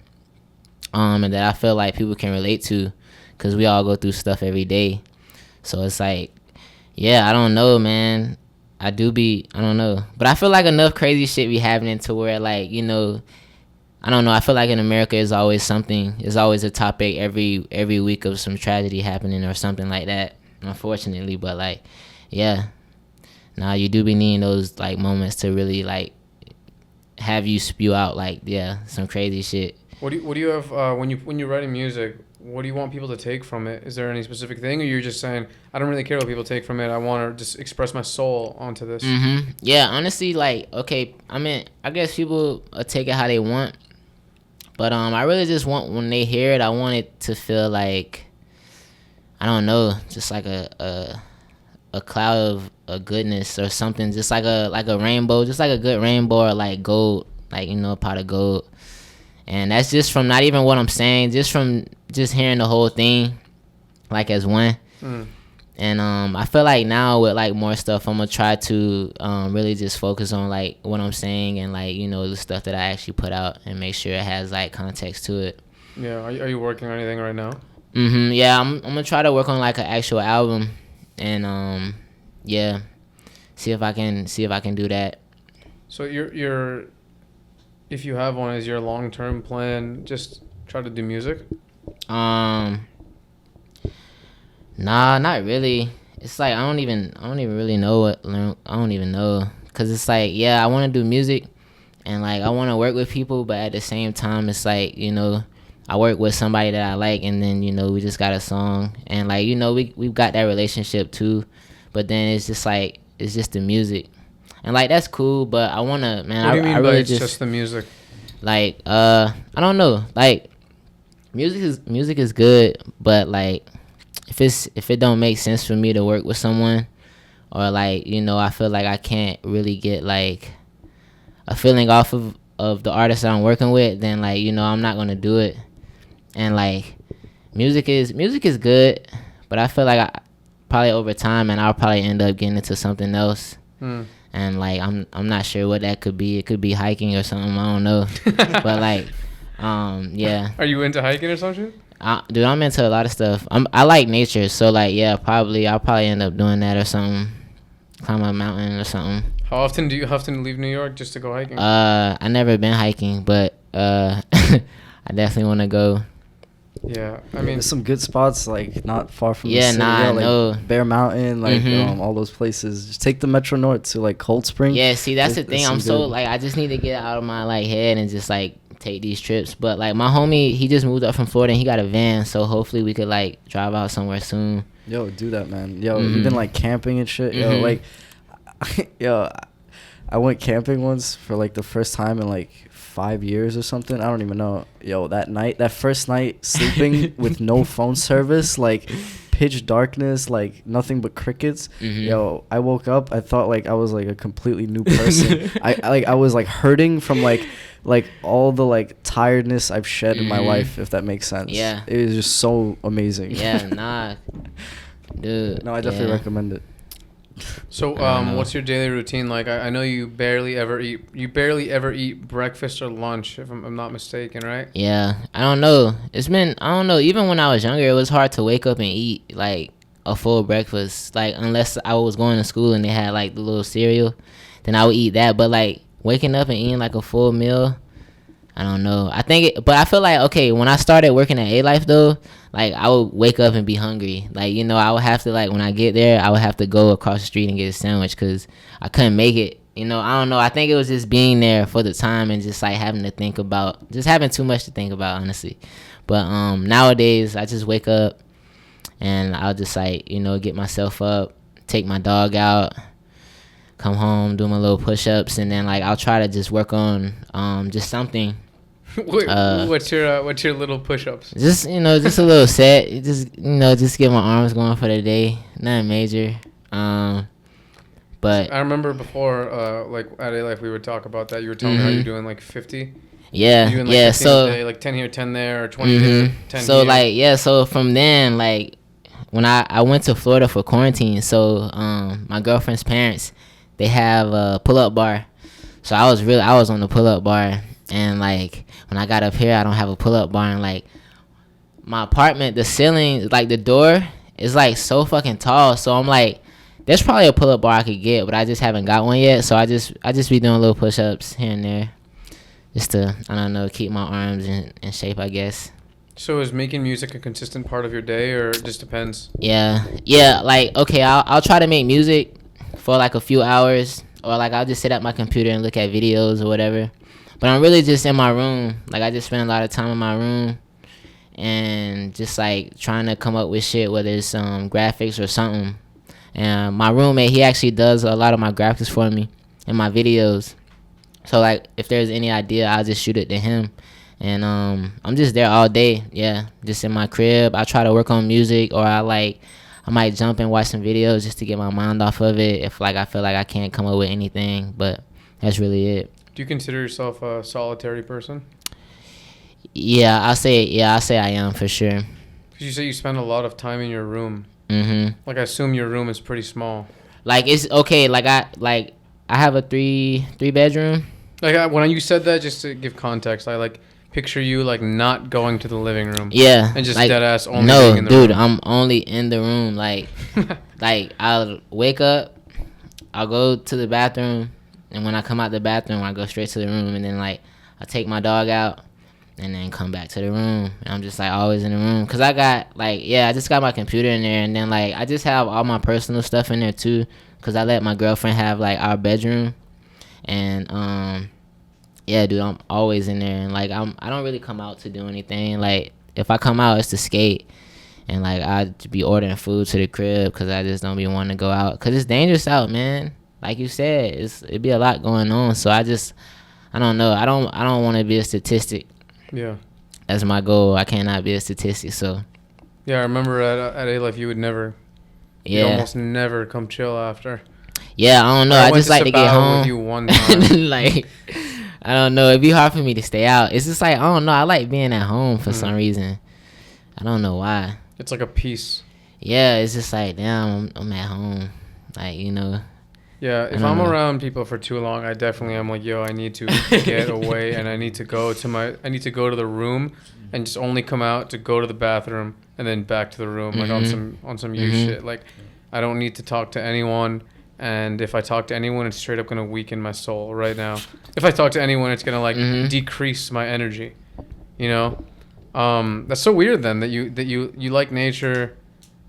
and that I feel like people can relate to, because we all go through stuff every day. So it's like, yeah, I don't know, man. I don't know. But I feel like enough crazy shit be happening to where like, I don't know. I feel like in America, there's always a topic every week of some tragedy happening or something like that, unfortunately. But like, yeah, you do be needing those like moments to really like have you spew out like, yeah, some crazy shit. What do you have when you're writing music? What do you want people to take from it? Is there any specific thing, or you're just saying, I don't really care what people take from it. I want to just express my soul onto this. Yeah, honestly, like, okay, I mean, I guess people take it how they want. But I really just want, when they hear it, I want it to feel like, I don't know, just like a cloud of goodness or something, just like a rainbow, just like a good rainbow, or like gold, like, a pot of gold. And that's just from not even what I'm saying, just from just hearing the whole thing, like as one. And I feel like now with like more stuff, I'm gonna try to really just focus on like what I'm saying, and like, the stuff that I actually put out, and make sure it has like context to it. Yeah. Are you working on anything right now? Yeah, I'm gonna try to work on like an actual album, and yeah, see if I can do that. So your if you have one, is your long-term plan just try to do music? Nah, not really. It's like I don't even really know I don't even know, cause it's like, yeah, I want to do music, and like I want to work with people, but at the same time, it's like, I work with somebody that I like, and then we just got a song, and like we've got that relationship too, but then it's just like it's just the music, and like that's cool, but I wanna, man. What do you mean I really by it's just the music? Like I don't know, like music is good, but like if it don't make sense for me to work with someone, or like I feel like I can't really get like a feeling off of the artist that I'm working with, then like, you know, I'm not gonna do it. And like music is good, but I feel like I probably over time, and I'll probably end up getting into something else. And like I'm not sure what that could be. It could be hiking or something. I don't know. But like yeah. Are you into hiking or something? Dude, I'm into a lot of stuff. I like nature, so like yeah, I'll probably end up doing that or something. Climb a mountain or something. How often do you have to leave New York just to go hiking? I never been hiking, but I definitely want to go. Yeah, I mean, there's some good spots like not far from the Yeah, city. nah, like no. Bear Mountain, like Mhm. all those places. Just take the Metro North to like Cold Spring. Yeah, see, that's the There's thing. some I'm so good- like, I just need to get out of my like head and just like take these trips. But like my homie, he just moved up from Florida and he got a van, so hopefully we could like drive out somewhere soon. Yo, do that, man. Yo, Mhm. even like camping and shit. Yo, Mhm. like, yo, I went camping once for like the first time in like 5 years or something. I don't even know. Yo, that first night sleeping with no phone service, like pitch darkness, like nothing but crickets. Mhm. Yo, I woke up. I thought like I was like a completely new person. I was like hurting from like all the like tiredness I've shed in my Mhm. life, if that makes sense. Yeah. It was just so amazing. Yeah, nah, dude. No, I definitely yeah. recommend it. so I don't know. what's your daily routine like? I know you barely ever eat breakfast or lunch, if I'm not mistaken, right? Yeah, I don't know. I don't know. Even when I was younger, it was hard to wake up and eat like a full breakfast. Like unless I was going to school and they had like the little cereal, then I would eat that. But like waking up and eating like a full meal, I don't know. But I feel like okay, when I started working at ALIFE though, like I would wake up and be hungry. Like you know, I would have to like when I get there, I would have to go across the street and get a sandwich because I couldn't make it. You know, I don't know. I think it was just being there for the time and just like having too much to think about, honestly. But nowadays I just wake up and I'll just like you know get myself up, take my dog out, come home, do my little push-ups, and then like I'll try to just work on just something. Wait, what's your little push-ups? Just you know, just a little set. Just you know, just get my arms going for the day. Nothing major. But I remember before, like at A-Life, we would talk about that. You were telling me how you're doing like 50. yeah, You're doing like yeah. 15 a So day, like 10 here, 10 there, or 20 there, 10 so here. like yeah. So from then like when I went to Florida for quarantine, so my girlfriend's parents they have a pull-up bar. So I was on the pull-up bar, and like when I got up here, I don't have a pull-up bar, and like my apartment, the ceiling, like the door is like so fucking tall. So I'm like, there's probably a pull-up bar I could get, but I just haven't got one yet. So I just be doing little push-ups here and there, just to I don't know keep my arms in shape, I guess. So is making music a consistent part of your day, or it just depends? Yeah. Like okay, I'll try to make music for like a few hours, or like I'll just sit at my computer and look at videos or whatever. But I'm really just in my room. Like I just spend a lot of time in my room and just like trying to come up with shit, whether it's graphics or something. And my roommate, he actually does a lot of my graphics for me and my videos. So like if there's any idea, I'll just shoot it to him. And I'm just there all day. Yeah, just in my crib. I try to work on music, or I might jump and watch some videos just to get my mind off of it if like I feel like I can't come up with anything. But that's really it. Do you consider yourself a solitary person? Yeah, I'll say I am for sure. 'Cause you say you spend a lot of time in your room. Mhm. Like I assume your room is pretty small. Like it's okay. Like I have a three bedroom. Like when you said that, just to give context, I like picture you like not going to the living room. Yeah. And just like, dead ass only no, being in the dude, room. I'm only in the room. Like like I'll wake up, I'll go to the bathroom, and when I come out the bathroom, I go straight to the room, and then like I take my dog out, and then come back to the room. And I'm just like always in the room, cause I got like I just got my computer in there, and then like I just have all my personal stuff in there too, cause I let my girlfriend have like our bedroom, and yeah, dude, I'm always in there, and like I don't really come out to do anything. Like if I come out, it's to skate, and like I be ordering food to the crib, cause I just don't be wanting to go out, cause it's dangerous out, man. Like you said, it'd be a lot going on. So I don't know. I don't want to be a statistic. Yeah. That's my goal. I cannot be a statistic. So Yeah, I remember at A-Life you would never. You'd yeah, almost never come chill after. Yeah, I don't know. I I went just like to get Sabao home. with you one time. Like, I don't know. It'd be hard for me to stay out. It's just like, I don't know. I like being at home for some reason. I don't know why. It's like a peace. Yeah, it's just like, damn, I'm at home. Like, you know. Yeah, if I I'm don't know. around people for too long, I definitely am like, yo, I need to get away, and I need to go to the room, and just only come out to go to the bathroom, and then back to the room, like on some you shit. Like, I don't need to talk to anyone, and if I talk to anyone, it's straight up gonna weaken my soul right now. If I talk to anyone, it's gonna like decrease my energy. You know, that's so weird then that you like nature,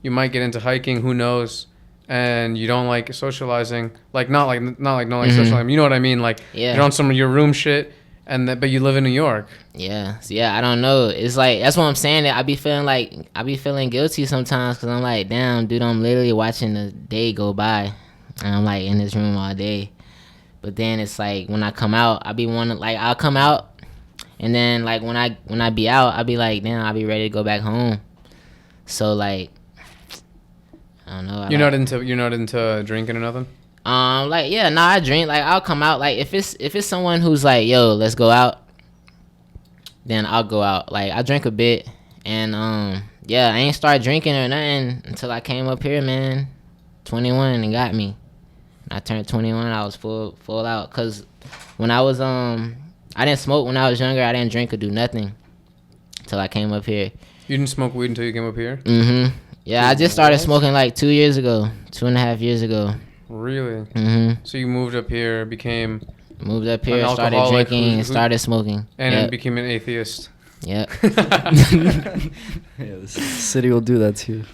you might get into hiking, who knows. And you don't like socializing, like not like socializing. You know what I mean? Like you're on some of your room shit, but you live in New York. Yeah, so yeah. I don't know. It's like that's what I'm saying. That I be feeling guilty sometimes because I'm like, damn, dude, I'm literally watching the day go by, and I'm like in this room all day. But then it's like when I come out, I be wanting like I'll come out, and then like when I be out, I be like, damn, I be ready to go back home. So like. I don't know. You're not into drinking or nothing? Like yeah, nah, I drink. Like I'll come out. Like if it's someone who's like, yo, let's go out, then I'll go out. Like I drink a bit, and yeah, I ain't start drinking or nothing until I came up here, man. 21 and got me. When I turned 21, I was full out. Cause when I was I didn't smoke when I was younger. I didn't drink or do nothing until I came up here. You didn't smoke weed until you came up here? Mm-hmm. Yeah, I just started smoking like 2 years ago, 2.5 years ago. Really? Mm-hmm. So you moved up here, moved up here, started drinking, and started smoking. And then became an atheist. Yep. Yeah, the city will do that too.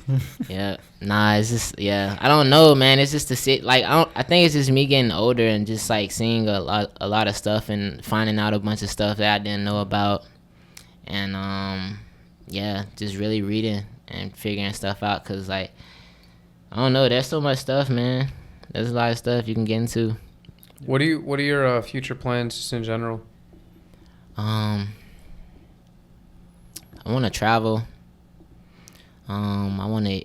Yeah. Nah, it's just I don't know, man. It's just the city. Like I think it's just me getting older and just like seeing a lot of stuff and finding out a bunch of stuff that I didn't know about, and yeah, just really reading and figuring stuff out. Cause like I don't know, there's so much stuff, man. There's a lot of stuff you can get into. What are your future plans just in general? I want to travel. I want to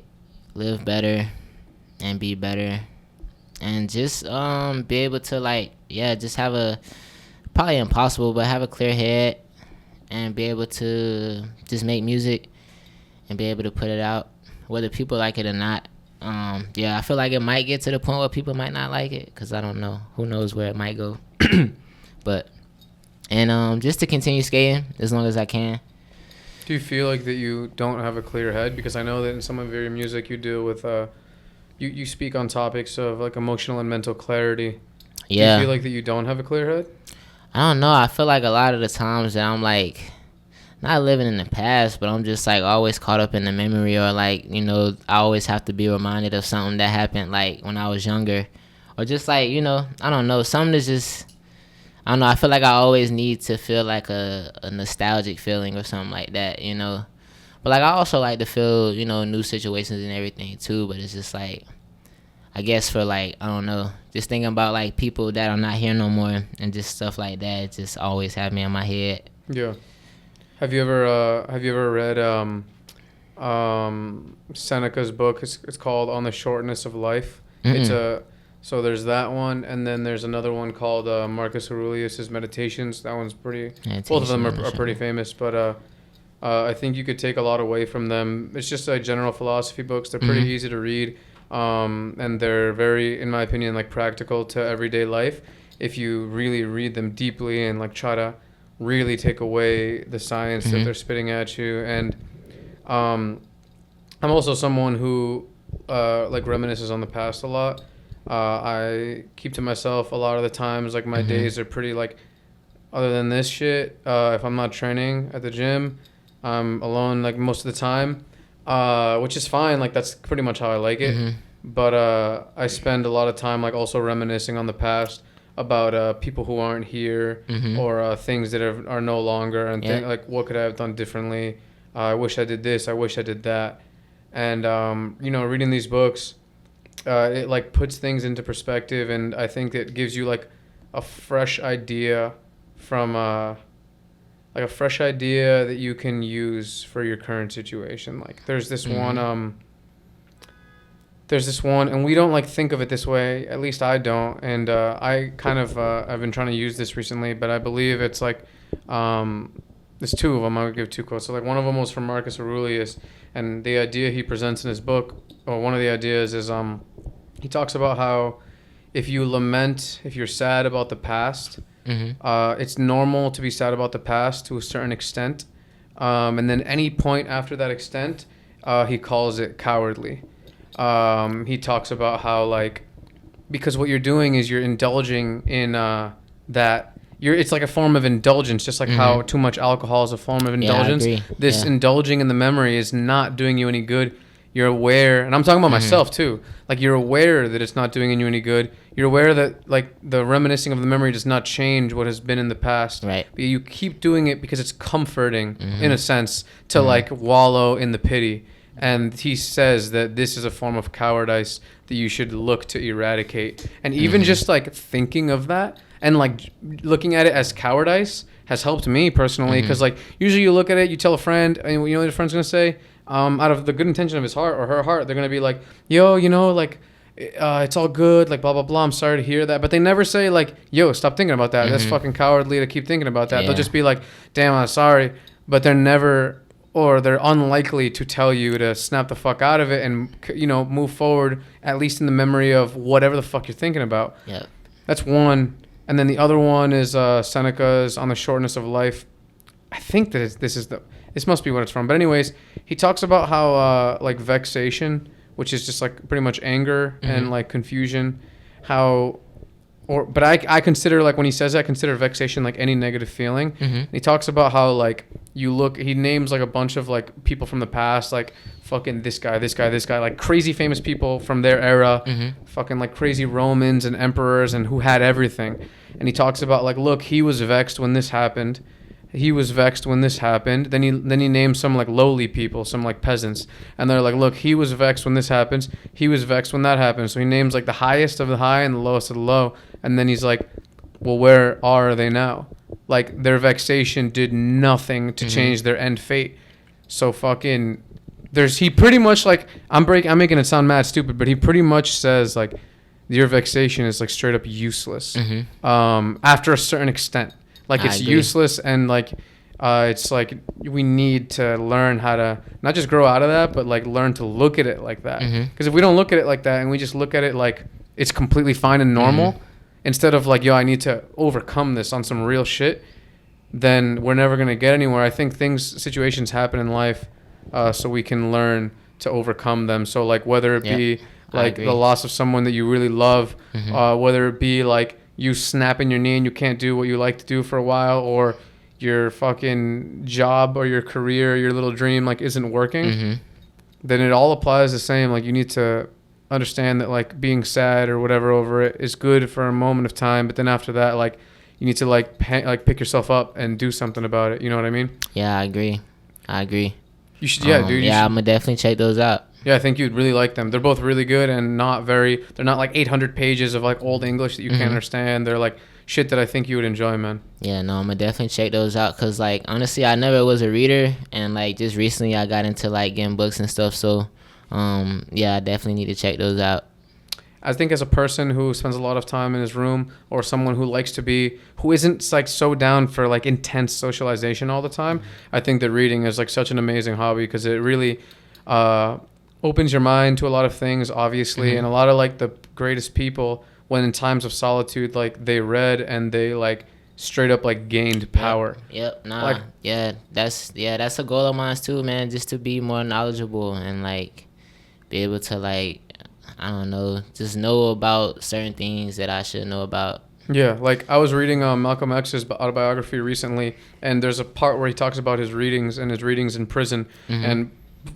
live better and be better, and just be able to like just have a probably impossible, but have a clear head and be able to just make music and be able to put it out, whether people like it or not. I feel like it might get to the point where people might not like it, because I don't know. Who knows where it might go. But, and just to continue skating as long as I can. Do you feel like that you don't have a clear head? Because I know that in some of your music you deal with, you speak on topics of like emotional and mental clarity. Yeah. Do you feel like that you don't have a clear head? I don't know. I feel like a lot of the times that I'm like, not living in the past, but I'm just like always caught up in the memory, or like, you know, I always have to be reminded of something that happened like when I was younger, or just like, you know, I don't know, something that's just, I don't know, I feel like I always need to feel like a nostalgic feeling or something like that, you know. But like I also like to feel, you know, new situations and everything too, but it's just like, I guess for like, I don't know, just thinking about like people that are not here no more and just stuff like that, it just always have me in my head. Yeah. Have you ever read Seneca's book? It's called On the Shortness of Life. Mm-mm. So there's that one, and then there's another one called Marcus Aurelius's Meditations. That one's pretty. Both of them are pretty famous, but I think you could take a lot away from them. It's just like general philosophy books. They're pretty easy to read, and they're very, in my opinion, like practical to everyday life. If you really read them deeply and like try to really take away the science that they're spitting at you. And I'm also someone who like reminisces on the past a lot. I keep to myself a lot of the times. Like my days are pretty like, other than this shit, if I'm not training at the gym, I'm alone like most of the time, which is fine. Like that's pretty much how I like it. But I spend a lot of time like also reminiscing on the past, about people who aren't here, or things that are no longer, and like what could I have done differently. I wish I did this, I wish I did that. And you know, reading these books, it like puts things into perspective, and I think it gives you like a fresh idea from like a fresh idea that you can use for your current situation. Like there's this one there's this one, and we don't like think of it this way. At least I don't. And I kind of I've been trying to use this recently, but I believe it's like there's two of them. I'll give two quotes. So like one of them was from Marcus Aurelius, and the idea he presents in his book, or one of the ideas is he talks about how if you lament, if you're sad about the past, it's normal to be sad about the past to a certain extent, and then any point after that extent, he calls it cowardly. He talks about how like because what you're doing is you're indulging in that. It's like a form of indulgence, just like how too much alcohol is a form of indulgence. Yeah, I agree. This indulging in the memory is not doing you any good. You're aware, and I'm talking about myself too. Like you're aware that it's not doing you any good. You're aware that like the reminiscing of the memory does not change what has been in the past. Right. But you keep doing it because it's comforting, in a sense, to like wallow in the pity. And he says that this is a form of cowardice that you should look to eradicate. And even just like thinking of that and like looking at it as cowardice has helped me personally. Because like usually you look at it, you tell a friend, and you know what your friend's gonna say? Out of the good intention of his heart or her heart, they're gonna be like, yo, you know, like it's all good, like blah blah blah, I'm sorry to hear that. But they never say like, yo, stop thinking about that. That's fucking cowardly to keep thinking about that. Yeah. They'll just be like, damn, I'm sorry. But they're never, or they're unlikely to tell you to snap the fuck out of it and, you know, move forward, at least in the memory of whatever the fuck you're thinking about. Yeah. That's one. And then the other one is Seneca's On the Shortness of Life. I think that this must be what it's from. But anyways, he talks about how like vexation, which is just like pretty much anger and like confusion, but I consider, like when he says that, I consider vexation like any negative feeling. And he talks about how like he names like a bunch of like people from the past, like fucking this guy, like crazy famous people from their era, fucking like crazy Romans and emperors and who had everything. And he talks about like, look, he was vexed when this happened. Then he names some like lowly people, some like peasants, and they're like, look, he was vexed when this happens. He was vexed when that happens. So he names like the highest of the high and the lowest of the low, and then he's like, well, where are they now? Like their vexation did nothing to change their end fate. So fucking he pretty much like I'm making it sound mad stupid, but he pretty much says like your vexation is like straight up useless after a certain extent. Like it's useless, and like it's like we need to learn how to not just grow out of that, but like learn to look at it like that. Because if we don't look at it like that and we just look at it like it's completely fine and normal, instead of like, yo, I need to overcome this on some real shit, then we're never gonna get anywhere. I think situations happen in life, so we can learn to overcome them. So like whether it be like the loss of someone that you really love, whether it be like you snapping your knee and you can't do what you like to do for a while, or your fucking job or your career, your little dream like isn't working, then it all applies the same. Like you need to understand that like being sad or whatever over it is good for a moment of time, but then after that, like you need to like pick yourself up and do something about it. You know what I mean? Yeah, I agree. You should, yeah, dude. I'm gonna definitely check those out. Yeah, I think you'd really like them. They're both really good and they're not like 800 pages of like old English that you can't understand. They're like shit that I think you would enjoy, man. Yeah, no, I'm gonna definitely check those out, because like honestly, I never was a reader, and like just recently I got into like getting books and stuff. So yeah, I definitely need to check those out. I think as a person who spends a lot of time in his room, or someone who who isn't like so down for like intense socialization all the time, I think that reading is like such an amazing hobby, because it really opens your mind to a lot of things, obviously. And a lot of like the greatest people, when in times of solitude, like they read and they like straight up like gained power. That's a goal of mine too, man, just to be more knowledgeable and like be able to like, I don't know, just know about certain things that I should know about. Yeah, like I was reading Malcolm X's autobiography recently, and there's a part where he talks about his readings in prison. And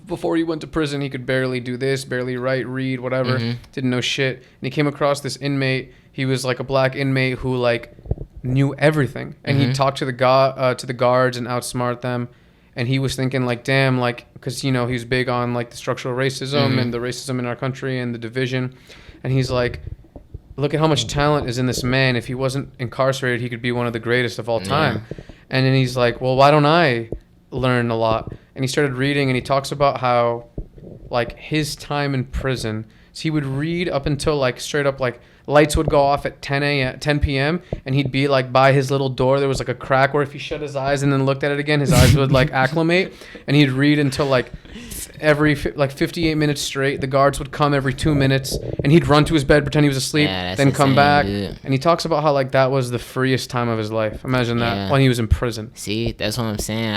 before he went to prison, he could barely do this, barely write, read, whatever, didn't know shit. And he came across this inmate. He was like a black inmate who like knew everything, and he talked to the guards and outsmart them. And he was thinking like, damn, like, because you know he's big on like the structural racism and the racism in our country and the division. And he's like, look at how much talent is in this man. If he wasn't incarcerated, he could be one of the greatest of all time. And then he's like, well, why don't I learn a lot? And he started reading, and he talks about how like his time in prison So he would read up until like straight up like lights would go off at 10 p.m. and he'd be like by his little door. There was like a crack where if he shut his eyes and then looked at it again, his eyes would like acclimate, and he'd read until like every 58 minutes straight. The guards would come every 2 minutes, and he'd run to his bed, pretend he was asleep, Yeah, that's then come insane, back. dude. And he talks about how like that was the freest time of his life. Imagine that Yeah. when he was in prison. See, that's what I'm saying.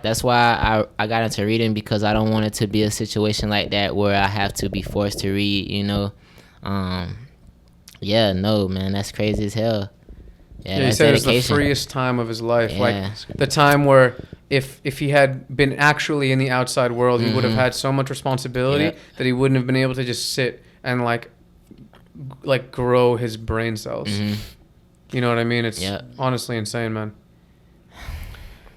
That's why I got into reading, because I don't want it to be a situation like that where I have to be forced to read, you know. Yeah, no, man, that's crazy as hell. Yeah, He that's said it was the dedication. freest time of his life. Yeah. Like the time where if he had been actually in the outside world, he would have had so much responsibility Yep. that he wouldn't have been able to just sit and like grow his brain cells. You know what I mean? It's Yep. honestly insane, man.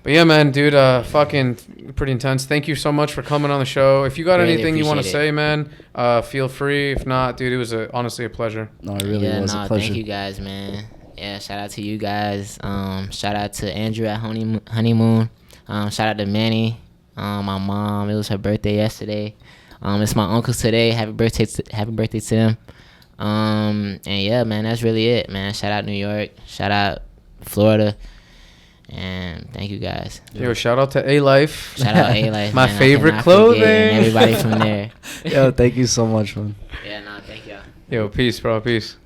But yeah, man, dude, fucking pretty intense. Thank you so much for coming on the show. If you got Really anything you want to appreciate say, man, feel free. If not, dude, it was honestly a pleasure. No, it really was a pleasure. Thank you guys, man. Yeah, shout out to you guys. Shout out to Andrew at Honeymoon. Shout out to Manny. My mom. It was her birthday yesterday. It's my uncle's today. Happy birthday to them. And yeah, man, that's really it, man. Shout out New York. Shout out Florida. And thank you guys. Yo, shout out to ALIFE. Shout out ALIFE. My man. I favorite cannot clothing. forget, and everybody from there. Yo, thank you so much, man. Yeah, no, thank y'all. Yo, peace, bro. Peace.